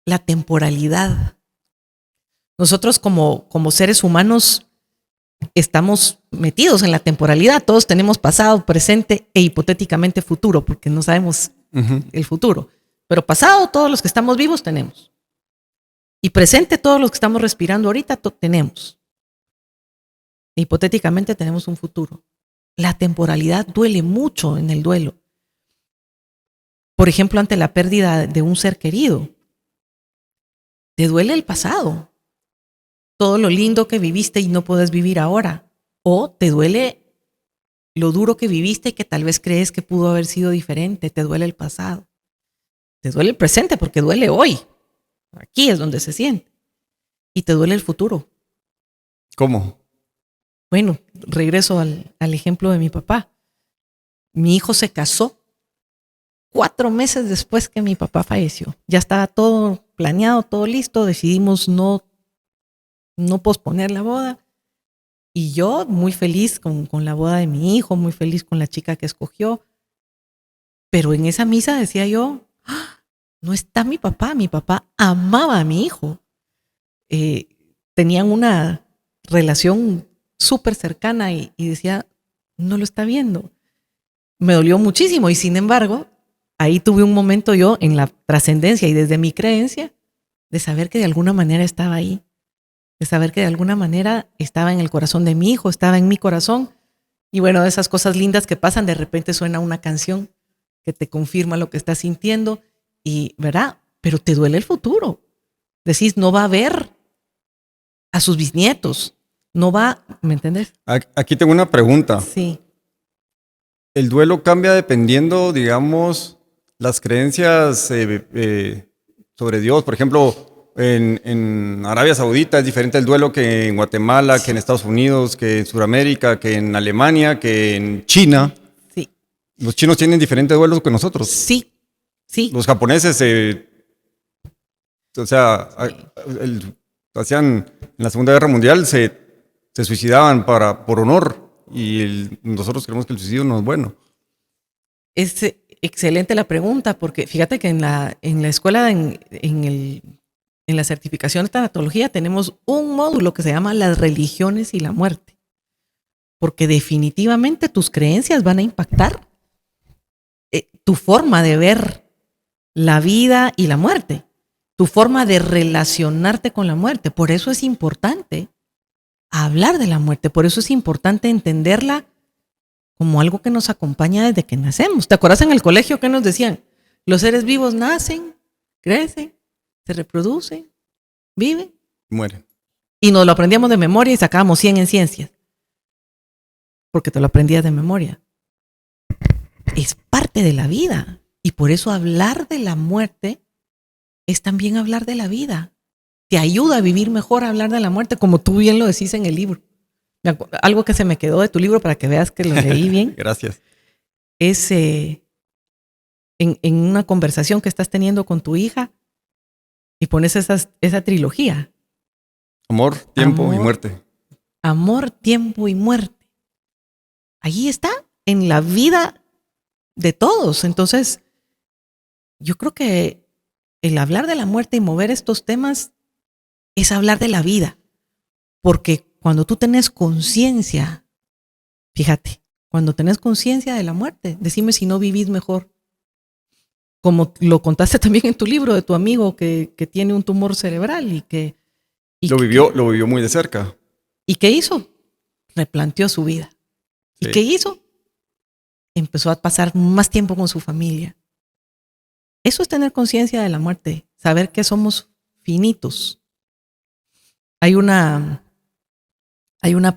Speaker 1: la temporalidad. Nosotros como seres humanos estamos metidos en la temporalidad. Todos tenemos pasado, presente e hipotéticamente futuro, porque no sabemos el futuro. Pero pasado, todos los que estamos vivos tenemos. Y presente, todos los que estamos respirando ahorita tenemos. Hipotéticamente tenemos un futuro. La temporalidad duele mucho en el duelo. Por ejemplo, ante la pérdida de un ser querido. Te duele el pasado. Todo lo lindo que viviste y no puedes vivir ahora. O te duele lo duro que viviste y que tal vez crees que pudo haber sido diferente. Te duele el pasado. Te duele el presente porque duele hoy. Aquí es donde se siente. Y te duele el futuro.
Speaker 2: ¿Cómo?
Speaker 1: Bueno, regreso al ejemplo de mi papá. Mi hijo se casó 4 meses después que mi papá falleció. Ya estaba todo planeado, todo listo. Decidimos no posponer la boda. Y yo muy feliz con la boda de mi hijo, muy feliz con la chica que escogió. Pero en esa misa decía yo, no está mi papá amaba a mi hijo. Tenían una relación súper cercana y decía, no lo está viendo. Me dolió muchísimo y sin embargo, ahí tuve un momento yo en la trascendencia y desde mi creencia de saber que de alguna manera estaba ahí, de saber que de alguna manera estaba en el corazón de mi hijo, estaba en mi corazón. Y bueno, de esas cosas lindas que pasan, de repente suena una canción que te confirma lo que estás sintiendo. Y, ¿verdad? Pero te duele el futuro. Decís, no va a ver a sus bisnietos. No va, ¿me entiendes?
Speaker 2: Aquí tengo una pregunta.
Speaker 1: Sí.
Speaker 2: ¿El duelo cambia dependiendo, digamos, las creencias sobre Dios? Por ejemplo, en Arabia Saudita es diferente el duelo que en Guatemala, que en Estados Unidos, que en Sudamérica, que en Alemania, que en China.
Speaker 1: Sí.
Speaker 2: Los chinos tienen diferentes duelos que nosotros.
Speaker 1: Sí. Sí.
Speaker 2: Los japoneses, hacían en la Segunda Guerra Mundial, se suicidaban por honor y nosotros creemos que el suicidio no es bueno.
Speaker 1: Es excelente la pregunta porque fíjate que en la escuela, en la certificación de tanatología tenemos un módulo que se llama las religiones y la muerte. Porque definitivamente tus creencias van a impactar tu forma de ver la vida y la muerte, tu forma de relacionarte con la muerte. Por eso es importante hablar de la muerte, por eso es importante entenderla como algo que nos acompaña desde que nacemos. ¿Te acuerdas en el colegio que nos decían? Los seres vivos nacen, crecen, se reproducen, viven.
Speaker 2: Mueren.
Speaker 1: Y nos lo aprendíamos de memoria y sacábamos 100 en ciencias. Porque te lo aprendías de memoria. Es parte de la vida. Y por eso hablar de la muerte es también hablar de la vida. Te ayuda a vivir mejor a hablar de la muerte, como tú bien lo decís en el libro. Algo que se me quedó de tu libro para que veas que lo leí bien.
Speaker 2: Gracias.
Speaker 1: Es en una conversación que estás teniendo con tu hija y pones esa trilogía.
Speaker 2: Amor, tiempo y muerte.
Speaker 1: Amor, tiempo y muerte. Allí está, en la vida de todos. Entonces, yo creo que el hablar de la muerte y mover estos temas es hablar de la vida. Porque cuando tú tenés conciencia, fíjate, cuando tenés conciencia de la muerte, decime si no vivís mejor. Como lo contaste también en tu libro de tu amigo que tiene un tumor cerebral y
Speaker 2: lo vivió muy de cerca.
Speaker 1: ¿Y qué hizo? Replanteó su vida.
Speaker 2: Sí.
Speaker 1: ¿Y qué hizo? Empezó a pasar más tiempo con su familia. Eso es tener conciencia de la muerte, saber que somos finitos. Hay una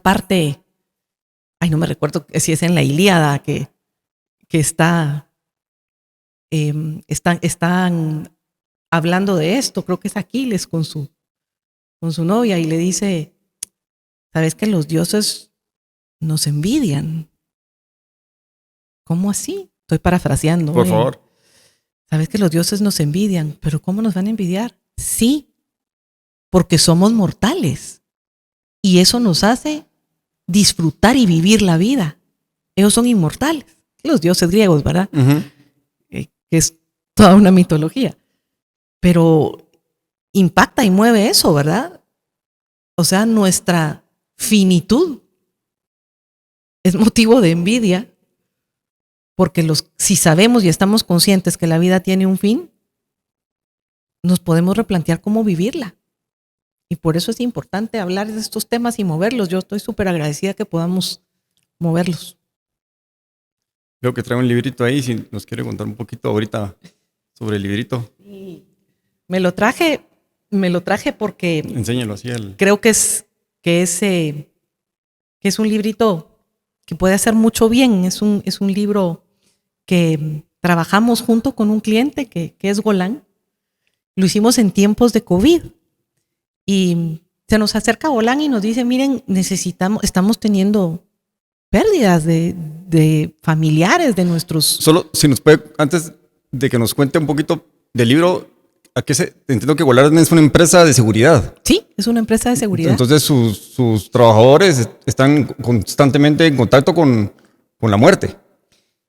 Speaker 1: parte, no me recuerdo si es en la Ilíada, que están hablando de esto, creo que es Aquiles con su novia y le dice, ¿sabes que los dioses nos envidian? ¿Cómo así? Estoy parafraseando.
Speaker 2: Por favor.
Speaker 1: ¿Sabes que los dioses nos envidian? ¿Pero cómo nos van a envidiar? Sí, porque somos mortales. Y eso nos hace disfrutar y vivir la vida. Ellos son inmortales. Los dioses griegos, ¿verdad?
Speaker 2: Uh-huh.
Speaker 1: Que es toda una mitología. Pero impacta y mueve eso, ¿verdad? O sea, nuestra finitud es motivo de envidia, porque si sabemos y estamos conscientes que la vida tiene un fin, nos podemos replantear cómo vivirla. Y por eso es importante hablar de estos temas y moverlos. Yo estoy súper agradecida que podamos moverlos.
Speaker 2: Veo que trae un librito ahí, si nos quiere contar un poquito ahorita sobre el librito.
Speaker 1: Sí. Me lo traje porque
Speaker 2: Enséñalo así.
Speaker 1: Creo que es un librito que puede hacer mucho bien. Es un libro que trabajamos junto con un cliente que es Golán. Lo hicimos en tiempos de COVID. Y se nos acerca Golán y nos dice, miren, estamos teniendo pérdidas de familiares de nuestros...
Speaker 2: Solo, si nos puede, antes de que nos cuente un poquito del libro, entiendo que Golán es una empresa de seguridad.
Speaker 1: Sí, es una empresa de seguridad.
Speaker 2: Entonces sus trabajadores están constantemente en contacto con la muerte.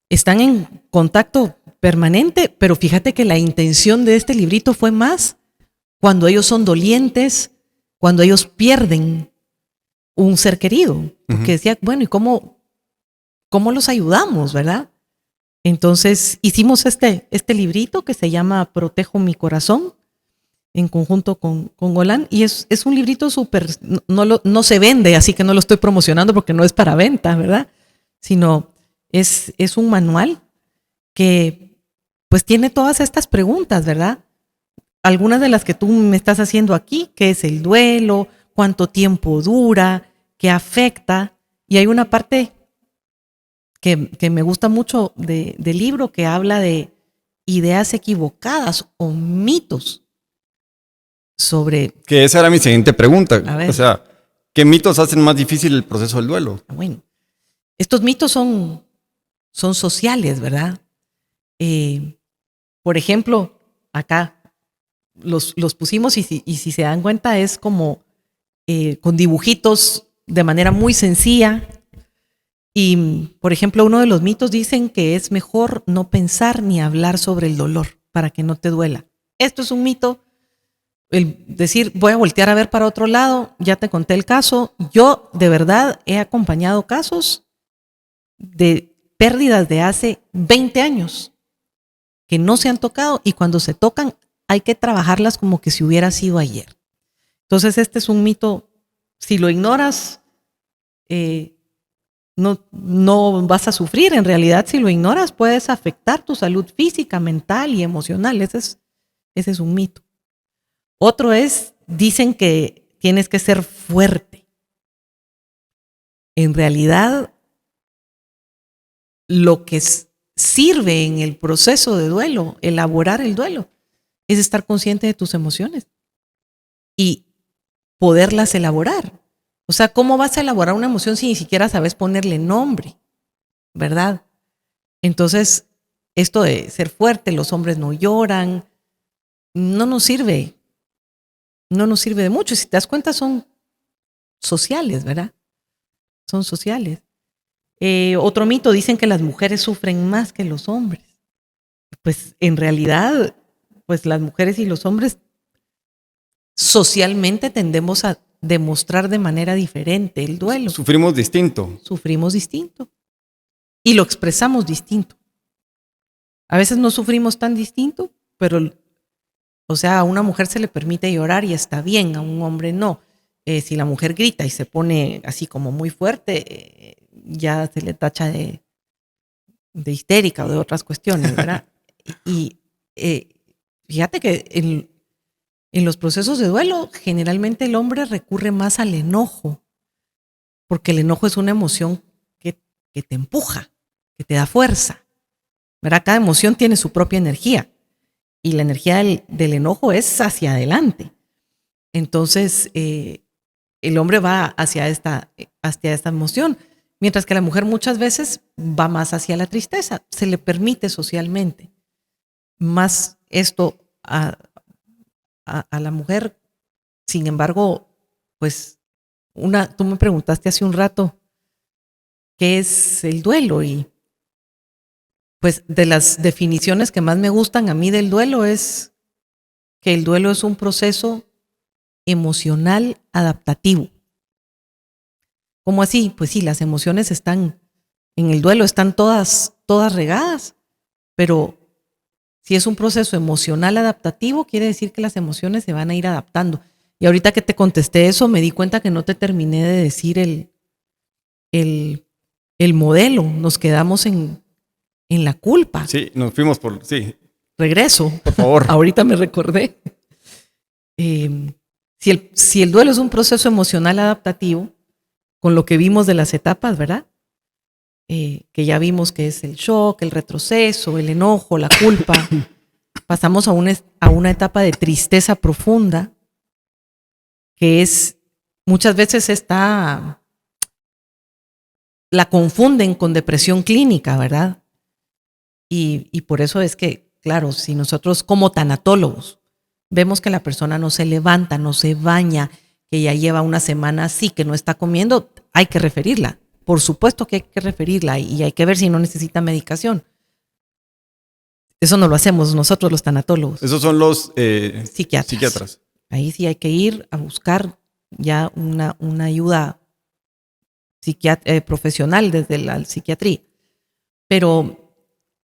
Speaker 1: Están en contacto permanente, pero fíjate que la intención de este librito fue más cuando ellos son dolientes, cuando ellos pierden un ser querido. Porque decía, bueno, ¿y cómo los ayudamos, verdad? Entonces hicimos este librito que se llama Protejo mi corazón, en conjunto con Golán, y es un librito súper, no se vende, así que no lo estoy promocionando porque no es para venta, ¿verdad? Sino es un manual que pues tiene todas estas preguntas, ¿verdad? Algunas de las que tú me estás haciendo aquí, ¿qué es el duelo? ¿Cuánto tiempo dura? ¿Qué afecta? Y hay una parte que me gusta mucho del libro que habla de ideas equivocadas o mitos sobre...
Speaker 2: Que esa era mi siguiente pregunta.
Speaker 1: A ver.
Speaker 2: O sea, ¿qué mitos hacen más difícil el proceso del duelo?
Speaker 1: Bueno, estos mitos son sociales, ¿verdad? Por ejemplo, acá los pusimos y si se dan cuenta es como con dibujitos de manera muy sencilla. Y, por ejemplo, uno de los mitos dicen que es mejor no pensar ni hablar sobre el dolor para que no te duela. Esto es un mito. El decir, voy a voltear a ver para otro lado, ya te conté el caso. Yo, de verdad, he acompañado casos de pérdidas de hace 20 años que no se han tocado y cuando se tocan hay que trabajarlas como que si hubiera sido ayer. Entonces, este es un mito. Si lo ignoras, no vas a sufrir. En realidad, si lo ignoras, puedes afectar tu salud física, mental y emocional. Ese es un mito. Otro dicen que tienes que ser fuerte. En realidad, lo que sirve en el proceso de duelo, elaborar el duelo, es estar consciente de tus emociones y poderlas elaborar. O sea, ¿cómo vas a elaborar una emoción si ni siquiera sabes ponerle nombre? ¿Verdad? Entonces, esto de ser fuerte, los hombres no lloran, no nos sirve de mucho. Si te das cuenta, son sociales, ¿verdad? Son sociales. Otro mito, dicen que las mujeres sufren más que los hombres. Pues en realidad, pues las mujeres y los hombres socialmente tendemos a demostrar de manera diferente el duelo.
Speaker 2: Sufrimos distinto.
Speaker 1: Sufrimos distinto. Y lo expresamos distinto. A veces no sufrimos tan distinto, pero, o sea, a una mujer se le permite llorar y está bien, a un hombre no. Si la mujer grita y se pone así como muy fuerte, ya se le tacha de histérica o de otras cuestiones, ¿verdad? Y fíjate que en los procesos de duelo, generalmente el hombre recurre más al enojo, porque el enojo es una emoción que te empuja, que te da fuerza, ¿verdad? Cada emoción tiene su propia energía y la energía del enojo es hacia adelante. Entonces, el hombre va hacia esta emoción, mientras que la mujer muchas veces va más hacia la tristeza. Se le permite socialmente más esto a la mujer. Sin embargo, pues tú me preguntaste hace un rato qué es el duelo y pues de las definiciones que más me gustan a mí del duelo es que el duelo es un proceso emocional adaptativo. ¿Cómo así? Pues sí, las emociones están en el duelo están todas regadas, pero si es un proceso emocional adaptativo, quiere decir que las emociones se van a ir adaptando. Y ahorita que te contesté eso, me di cuenta que no te terminé de decir el modelo. Nos quedamos en la culpa.
Speaker 2: Sí, nos fuimos por... Sí.
Speaker 1: Regreso.
Speaker 2: Por favor.
Speaker 1: Ahorita me recordé. Si el duelo es un proceso emocional adaptativo, con lo que vimos de las etapas, ¿verdad? Que ya vimos que es el shock, el retroceso, el enojo, la culpa. Pasamos a una etapa de tristeza profunda, que es, muchas veces la confunden con depresión clínica, ¿verdad? Y por eso es que, claro, si nosotros como tanatólogos vemos que la persona no se levanta, no se baña, que ya lleva una semana así, que no está comiendo, hay que referirla. Por supuesto que hay que referirla y hay que ver si no necesita medicación. Eso no lo hacemos nosotros los tanatólogos.
Speaker 2: Esos son los
Speaker 1: psiquiatras. Ahí sí hay que ir a buscar ya una ayuda profesional desde la psiquiatría. Pero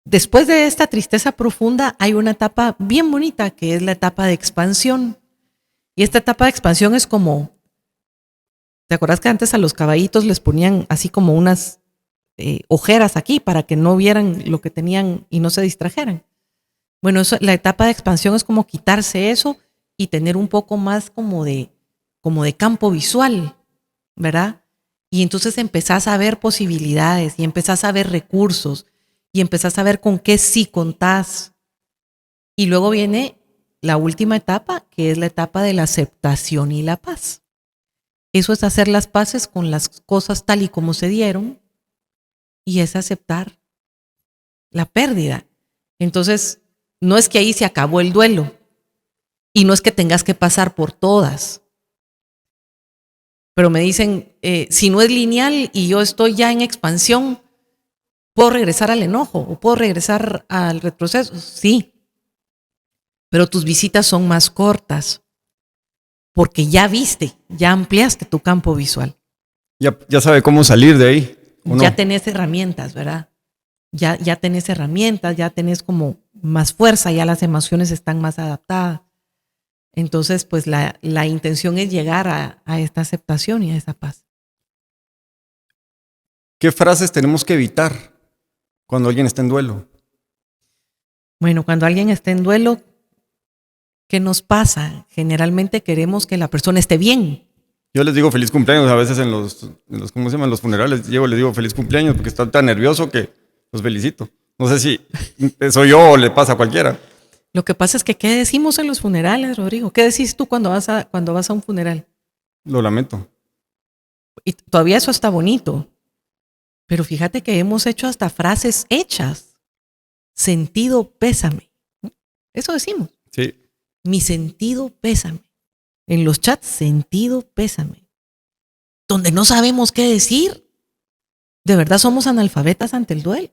Speaker 1: después de esta tristeza profunda hay una etapa bien bonita que es la etapa de expansión. Y esta etapa de expansión es como, ¿te acuerdas que antes a los caballitos les ponían así como unas ojeras aquí para que no vieran lo que tenían y no se distrajeran? Bueno, la etapa de expansión es como quitarse eso y tener un poco más como de campo visual, ¿verdad? Y entonces empezás a ver posibilidades y empezás a ver recursos y empezás a ver con qué sí contás. Y luego viene la última etapa, que es la etapa de la aceptación y la paz. Eso es hacer las paces con las cosas tal y como se dieron y es aceptar la pérdida. Entonces, no es que ahí se acabó el duelo y no es que tengas que pasar por todas. Pero me dicen, si no es lineal y yo estoy ya en expansión, ¿puedo regresar al enojo o puedo regresar al retroceso? Sí, pero tus visitas son más cortas porque ya viste, ya ampliaste tu campo visual.
Speaker 2: Ya sabe cómo salir de ahí. ¿O no?
Speaker 1: Ya tenés herramientas, ¿verdad? Ya tenés herramientas, ya tenés como más fuerza, ya las emociones están más adaptadas. Entonces, pues la intención es llegar a esta aceptación y a esa paz.
Speaker 2: ¿Qué frases tenemos que evitar cuando alguien está en duelo?
Speaker 1: Bueno, cuando alguien está en duelo, ¿qué nos pasa? Generalmente queremos que la persona esté bien.
Speaker 2: Yo les digo feliz cumpleaños a veces en los ¿cómo se llaman? Los funerales. Les digo feliz cumpleaños porque está tan nervioso que los felicito. No sé si soy yo o le pasa a cualquiera.
Speaker 1: Lo que pasa es que, ¿qué decimos en los funerales, Rodrigo? ¿Qué decís tú cuando vas a un funeral?
Speaker 2: Lo lamento.
Speaker 1: Y todavía eso está bonito. Pero fíjate que hemos hecho hasta frases hechas. Sentido pésame. Eso decimos.
Speaker 2: Sí.
Speaker 1: Mi sentido pésame. En los chats, sentido pésame. Donde no sabemos qué decir. De verdad somos analfabetas ante el duelo.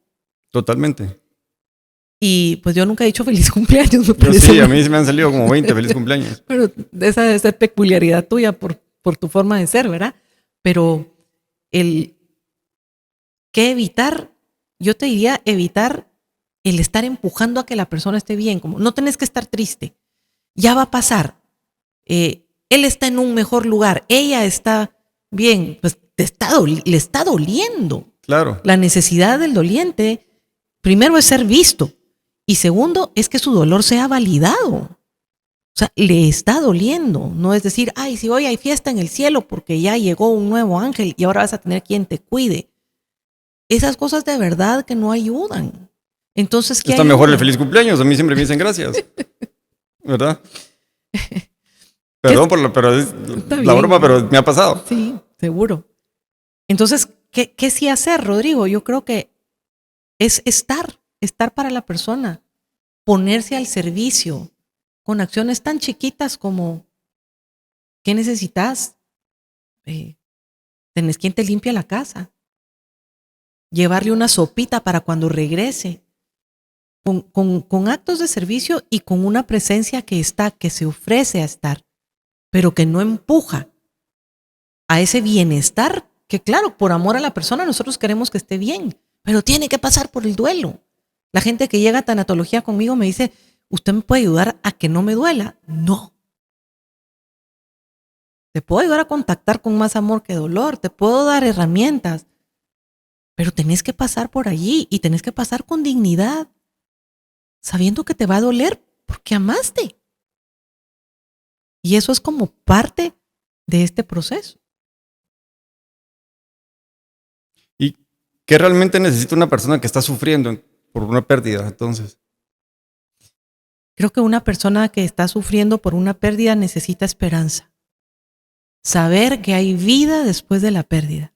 Speaker 2: Totalmente.
Speaker 1: Y pues yo nunca he dicho feliz cumpleaños.
Speaker 2: Yo sí, a mí me han salido como 20 feliz cumpleaños.
Speaker 1: Pero esa debe ser peculiaridad tuya por tu forma de ser, ¿verdad? Pero ¿qué evitar? Yo te diría evitar el estar empujando a que la persona esté bien. Como no tenés que estar triste. Ya va a pasar. Él está en un mejor lugar. Ella está bien. Pues le está doliendo.
Speaker 2: Claro.
Speaker 1: La necesidad del doliente, primero, es ser visto. Y segundo, es que su dolor sea validado. O sea, le está doliendo. No es decir, ay, si hoy hay fiesta en el cielo porque ya llegó un nuevo ángel y ahora vas a tener quien te cuide. Esas cosas de verdad que no ayudan. Entonces, ¿qué
Speaker 2: está
Speaker 1: ayuda?
Speaker 2: mejor el feliz cumpleaños. A mí siempre me dicen gracias. ¿Verdad? Perdón pero es la broma, pero me ha pasado.
Speaker 1: Sí, seguro. Entonces, ¿qué sí hacer, Rodrigo? Yo creo que es estar para la persona, ponerse al servicio con acciones tan chiquitas como ¿qué necesitas? ¿Tenés quien te limpie la casa? Llevarle una sopita para cuando regrese. Con actos de servicio y con una presencia que se ofrece a estar, pero que no empuja a ese bienestar que, claro, por amor a la persona nosotros queremos que esté bien, pero tiene que pasar por el duelo. La gente que llega a tanatología conmigo me dice, ¿usted me puede ayudar a que no me duela? No. Te puedo ayudar a contactar con más amor que dolor, te puedo dar herramientas, pero tenés que pasar por allí y tenés que pasar con dignidad, sabiendo que te va a doler porque amaste. Y eso es como parte de este proceso.
Speaker 2: ¿Y qué realmente necesita una persona que está sufriendo por una pérdida, entonces?
Speaker 1: Creo que una persona que está sufriendo por una pérdida necesita esperanza. Saber que hay vida después de la pérdida.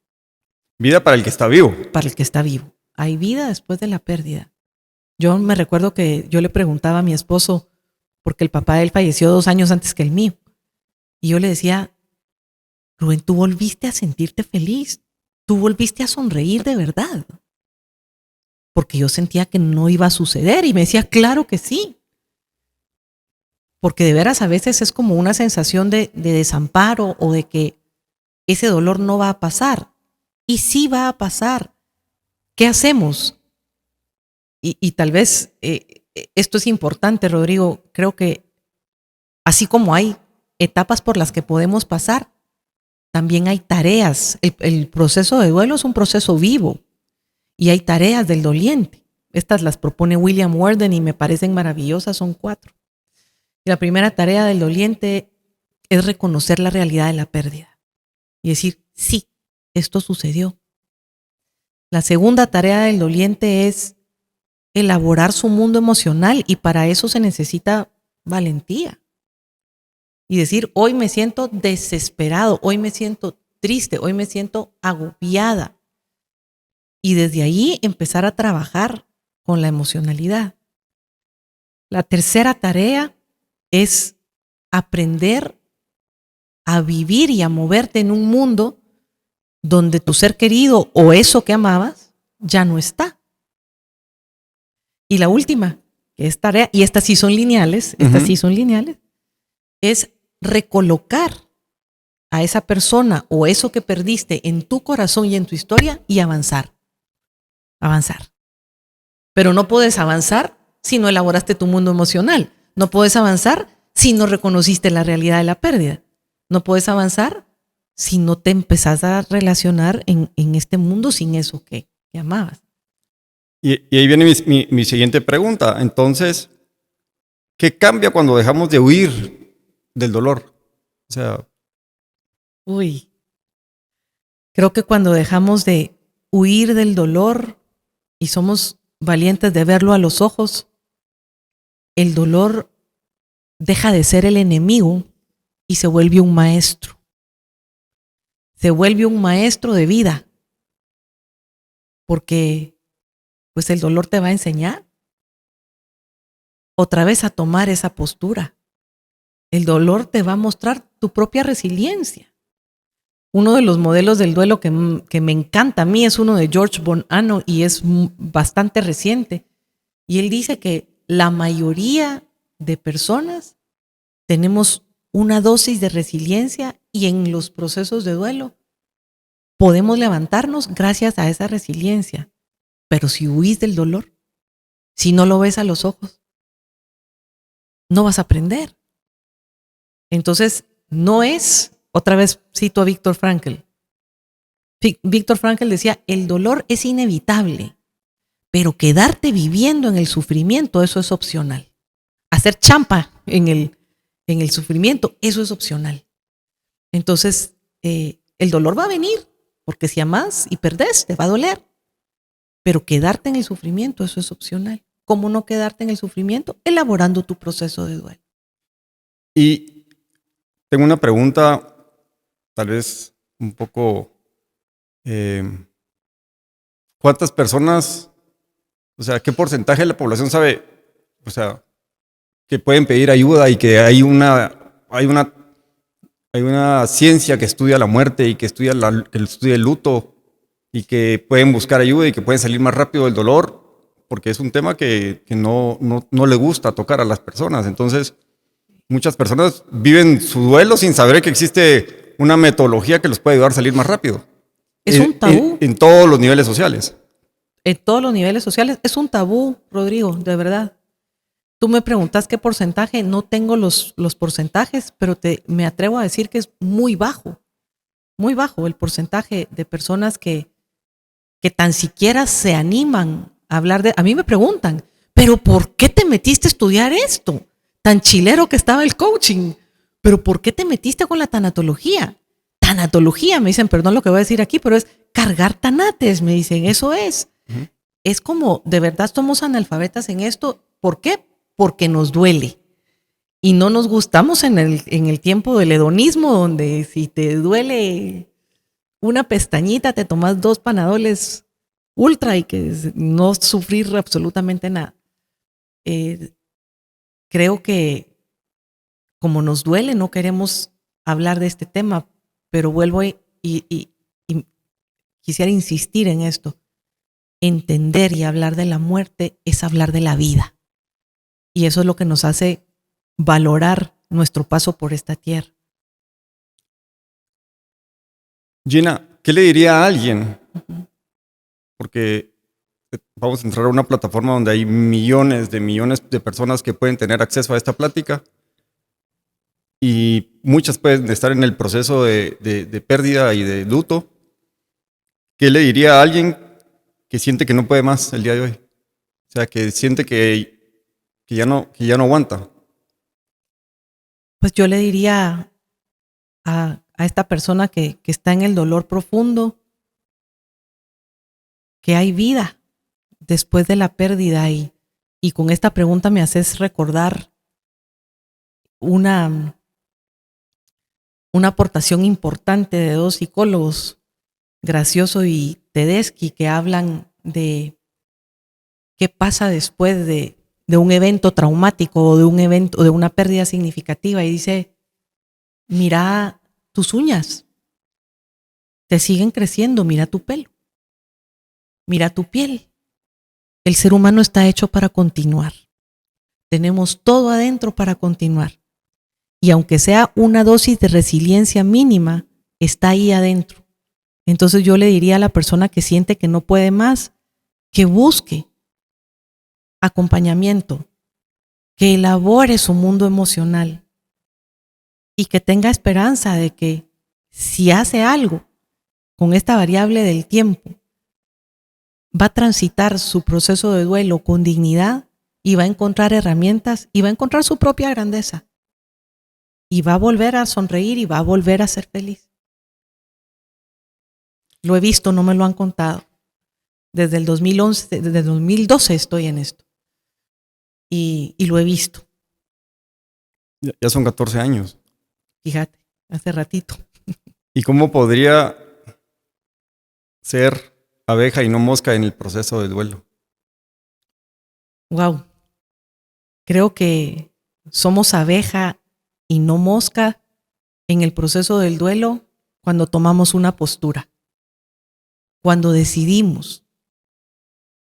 Speaker 2: Vida para el que está vivo.
Speaker 1: Para el que está vivo. Hay vida después de la pérdida. Yo me recuerdo que yo le preguntaba a mi esposo, porque el papá de él falleció 2 años antes que el mío. Y yo le decía, Rubén, tú volviste a sentirte feliz. Tú volviste a sonreír de verdad. Porque yo sentía que no iba a suceder. Y me decía, claro que sí. Porque de veras a veces es como una sensación de desamparo o de que ese dolor no va a pasar. Y sí va a pasar. ¿Qué hacemos? Y tal vez esto es importante, Rodrigo. Creo que así como hay etapas por las que podemos pasar, también hay tareas. El proceso de duelo es un proceso vivo y hay tareas del doliente. Estas las propone William Worden y me parecen maravillosas, son 4. Y la primera tarea del doliente es reconocer la realidad de la pérdida y decir, sí, esto sucedió. La segunda tarea del doliente es elaborar su mundo emocional y para eso se necesita valentía. Y decir, hoy me siento desesperado, hoy me siento triste, hoy me siento agobiada. Y desde ahí empezar a trabajar con la emocionalidad. La tercera tarea es aprender a vivir y a moverte en un mundo donde tu ser querido o eso que amabas ya no está. Y la última, que es tarea, y estas sí son lineales, es recolocar a esa persona o eso que perdiste en tu corazón y en tu historia y avanzar. Avanzar. Pero no puedes avanzar si no elaboraste tu mundo emocional. No puedes avanzar si no reconociste la realidad de la pérdida. No puedes avanzar si no te empezás a relacionar en este mundo sin eso que amabas.
Speaker 2: Y ahí viene mi siguiente pregunta. Entonces, ¿qué cambia cuando dejamos de huir del dolor? O sea...
Speaker 1: Creo que cuando dejamos de huir del dolor y somos valientes de verlo a los ojos, el dolor deja de ser el enemigo y se vuelve un maestro. Se vuelve un maestro de vida. Porque pues el dolor te va a enseñar otra vez a tomar esa postura. El dolor te va a mostrar tu propia resiliencia. Uno de los modelos del duelo que me encanta a mí es uno de George Bonanno y es bastante reciente. Y él dice que la mayoría de personas tenemos una dosis de resiliencia y en los procesos de duelo podemos levantarnos gracias a esa resiliencia. Pero si huís del dolor, si no lo ves a los ojos, no vas a aprender. Entonces, no es, otra vez cito a Viktor Frankl. Viktor Frankl decía, el dolor es inevitable, pero quedarte viviendo en el sufrimiento, eso es opcional. Hacer champa en el sufrimiento, eso es opcional. Entonces, el dolor va a venir, porque si amás y perdés, te va a doler. Pero quedarte en el sufrimiento, eso es opcional. ¿Cómo no quedarte en el sufrimiento? Elaborando tu proceso de duelo.
Speaker 2: Y tengo una pregunta, tal vez un poco... ¿cuántas personas, o sea, qué porcentaje de la población sabe, o sea, que pueden pedir ayuda y que hay una ciencia que estudia la muerte y que estudia el luto y que pueden buscar ayuda y que pueden salir más rápido del dolor? Porque es un tema que no le gusta tocar a las personas. Entonces, muchas personas viven su duelo sin saber que existe una metodología que los puede ayudar a salir más rápido.
Speaker 1: Es un tabú.
Speaker 2: En todos los niveles sociales.
Speaker 1: en todos los niveles sociales. Es un tabú, Rodrigo, de verdad. Tú me preguntas qué porcentaje, no tengo los porcentajes, pero me atrevo a decir que es muy bajo el porcentaje de personas que tan siquiera se animan a hablar de... A mí me preguntan, ¿pero por qué te metiste a estudiar esto? Tan chilero que estaba el coaching, ¿pero por qué te metiste con la tanatología? Tanatología, me dicen, perdón lo que voy a decir aquí, pero es cargar tanates, me dicen, eso es. Uh-huh. Es como, de verdad somos analfabetas en esto. ¿Por qué? Porque nos duele. Y no nos gustamos en el tiempo del hedonismo, donde si te duele una pestañita, te tomas 2 Panadoles ultra y que no sufrir absolutamente nada. Creo que como nos duele, no queremos hablar de este tema, pero vuelvo y quisiera insistir en esto. Entender y hablar de la muerte es hablar de la vida. Y eso es lo que nos hace valorar nuestro paso por esta tierra.
Speaker 2: Gina, ¿qué le diría a alguien? Porque vamos a entrar a una plataforma donde hay millones de personas que pueden tener acceso a esta plática y muchas pueden estar en el proceso de pérdida y de luto. ¿Qué le diría a alguien que siente que no puede más el día de hoy? O sea, que siente que ya no aguanta.
Speaker 1: Pues yo le diría a esta persona que está en el dolor profundo que hay vida después de la pérdida y con esta pregunta me haces recordar una aportación importante de 2 psicólogos, Gracioso y Tedeschi, que hablan de qué pasa después de un evento traumático o de un evento, de una pérdida significativa, y dice, mira tus uñas, te siguen creciendo, mira tu pelo, mira tu piel. El ser humano está hecho para continuar. Tenemos todo adentro para continuar. Y aunque sea una dosis de resiliencia mínima, está ahí adentro. Entonces yo le diría a la persona que siente que no puede más, que busque acompañamiento, que elabore su mundo emocional y que tenga esperanza de que si hace algo con esta variable del tiempo, va a transitar su proceso de duelo con dignidad y va a encontrar herramientas y va a encontrar su propia grandeza y va a volver a sonreír y va a volver a ser feliz. Lo he visto, no me lo han contado. Desde el 2011, desde el 2012 estoy en esto. Y lo he visto.
Speaker 2: Ya son 14 años.
Speaker 1: Fíjate, hace ratito.
Speaker 2: ¿Y cómo podría ser abeja y no mosca en el proceso de duelo?
Speaker 1: Wow. Creo que somos abeja y no mosca en el proceso del duelo cuando tomamos una postura, cuando decidimos,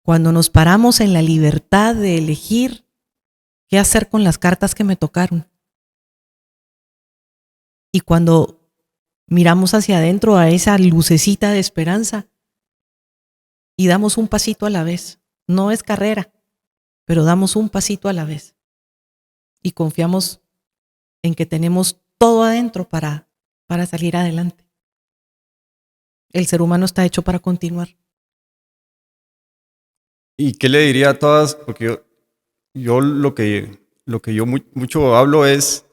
Speaker 1: cuando nos paramos en la libertad de elegir qué hacer con las cartas que me tocaron. Y cuando miramos hacia adentro a esa lucecita de esperanza y damos un pasito a la vez. No es carrera, pero damos un pasito a la vez. Y confiamos en que tenemos todo adentro para salir adelante. El ser humano está hecho para continuar.
Speaker 2: ¿Y qué le diría a todas? Porque yo lo que yo mucho hablo es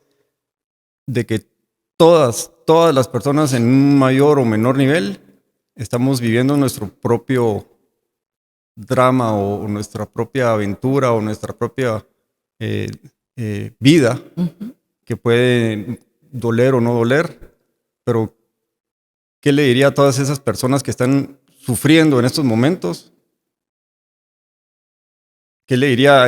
Speaker 2: de que todas las personas en un mayor o menor nivel estamos viviendo nuestro propio drama o nuestra propia aventura o nuestra propia vida, que puede doler o no doler, pero ¿qué le diría a todas esas personas que están sufriendo en estos momentos? ¿Qué le diría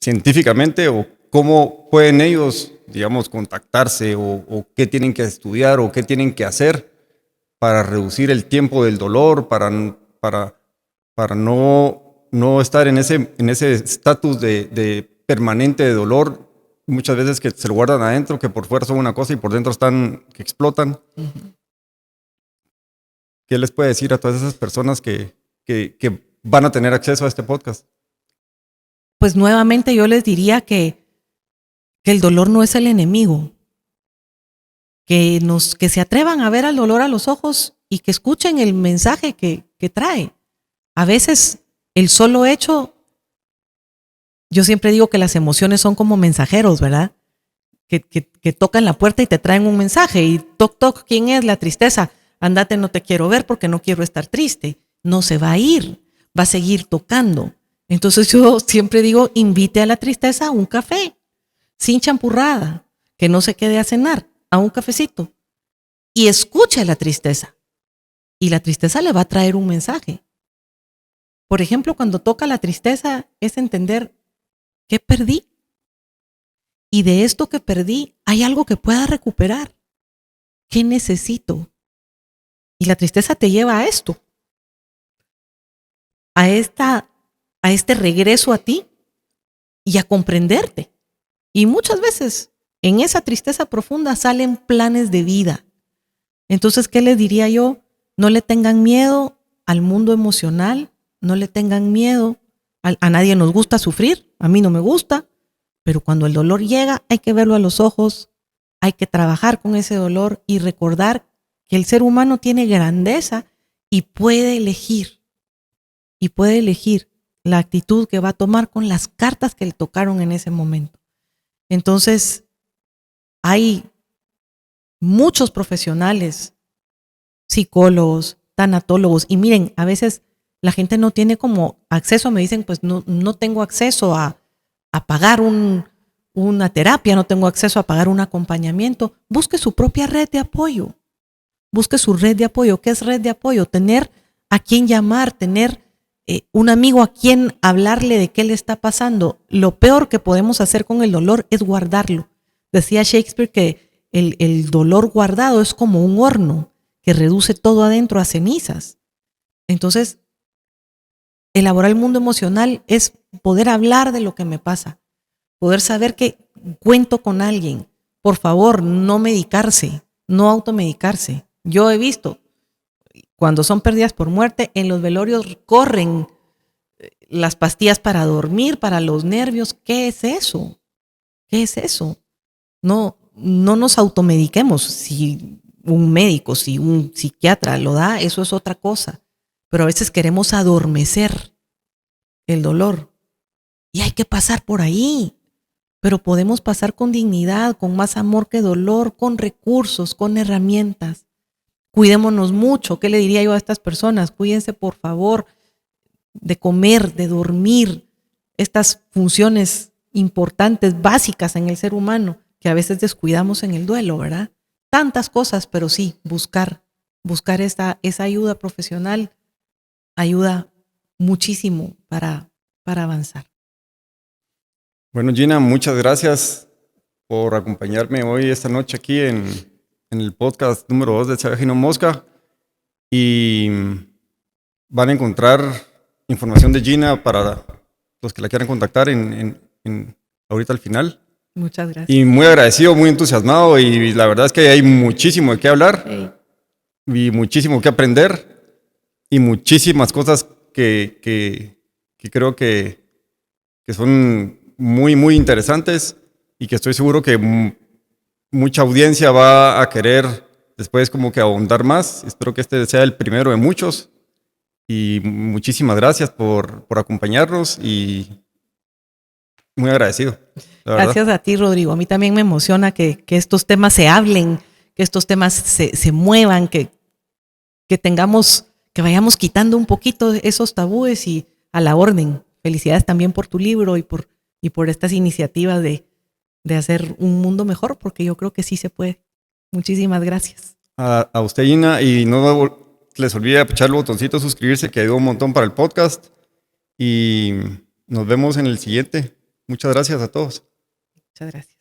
Speaker 2: científicamente o cómo pueden ellos, digamos, contactarse o qué tienen que estudiar o qué tienen que hacer para reducir el tiempo del dolor, para no estar en ese estatus de permanente de dolor, muchas veces que se lo guardan adentro, que por fuera son una cosa y por dentro están que explotan? ¿Qué les puede decir a todas esas personas que que van a tener acceso a este podcast?
Speaker 1: Pues nuevamente yo les diría que el dolor no es el enemigo. Que se atrevan a ver al dolor a los ojos y que escuchen el mensaje que trae. A veces el solo hecho, yo siempre digo que las emociones son como mensajeros, ¿verdad? Que tocan la puerta y te traen un mensaje y toc toc, ¿quién es? La tristeza. Andate, no te quiero ver porque no quiero estar triste. No se va a ir, va a seguir tocando. Entonces yo siempre digo, invite a la tristeza a un café, sin champurrada, que no se quede a cenar, a un cafecito. Y escuche la tristeza. Y la tristeza le va a traer un mensaje. Por ejemplo, cuando toca la tristeza es entender qué perdí. Y de esto que perdí, hay algo que pueda recuperar. ¿Qué necesito? Y la tristeza te lleva a esto. A este regreso a ti y a comprenderte. Y muchas veces en esa tristeza profunda salen planes de vida. Entonces, ¿qué les diría yo? No le tengan miedo al mundo emocional, no le tengan miedo. A nadie nos gusta sufrir, a mí no me gusta, pero cuando el dolor llega hay que verlo a los ojos, hay que trabajar con ese dolor y recordar que el ser humano tiene grandeza y puede elegir la actitud que va a tomar con las cartas que le tocaron en ese momento. Entonces, hay muchos profesionales, psicólogos, tanatólogos, y miren, a veces la gente no tiene como acceso, me dicen, pues no tengo acceso a pagar una terapia, no tengo acceso a pagar un acompañamiento. Busque su propia red de apoyo. Busque su red de apoyo. ¿Qué es red de apoyo? Tener a quien llamar, tener un amigo a quien hablarle de qué le está pasando. Lo peor que podemos hacer con el dolor es guardarlo. Decía Shakespeare que el dolor guardado es como un horno que reduce todo adentro a cenizas. Entonces, elaborar el mundo emocional es poder hablar de lo que me pasa, poder saber que cuento con alguien. Por favor, no medicarse, no automedicarse. Yo he visto, cuando son pérdidas por muerte, en los velorios corren las pastillas para dormir, para los nervios. ¿Qué es eso? ¿Qué es eso? No nos automediquemos. Si un médico, si un psiquiatra lo da, eso es otra cosa. Pero a veces queremos adormecer el dolor. Y hay que pasar por ahí. Pero podemos pasar con dignidad, con más amor que dolor, con recursos, con herramientas. Cuidémonos mucho. ¿Qué le diría yo a estas personas? Cuídense, por favor, de comer, de dormir. Estas funciones importantes, básicas en el ser humano, que a veces descuidamos en el duelo, ¿verdad? Tantas cosas, pero sí, buscar esa ayuda profesional ayuda muchísimo para avanzar.
Speaker 2: Bueno, Gina, muchas gracias por acompañarme hoy, esta noche, aquí en el podcast número 2 de Se Abeja y No Mosca. Y van a encontrar información de Gina para los que la quieran contactar ahorita al final.
Speaker 1: Muchas gracias.
Speaker 2: Y muy agradecido, muy entusiasmado, y la verdad es que hay muchísimo de qué hablar, y muchísimo que aprender, y muchísimas cosas que creo que son muy, muy interesantes, y que estoy seguro que mucha audiencia va a querer después como que ahondar más. Espero que este sea el primero de muchos, y muchísimas gracias por acompañarnos, y muy agradecido.
Speaker 1: Gracias a ti, Rodrigo. A mí también me emociona que estos temas se hablen, que estos temas se muevan, que vayamos quitando un poquito esos tabúes y a la orden. Felicidades también por tu libro y por estas iniciativas de hacer un mundo mejor, porque yo creo que sí se puede. Muchísimas gracias.
Speaker 2: A usted, Gina, y no les olvide echar el botoncito de suscribirse, que ayuda un montón para el podcast, y nos vemos en el siguiente. Muchas gracias a todos.
Speaker 1: Muchas gracias.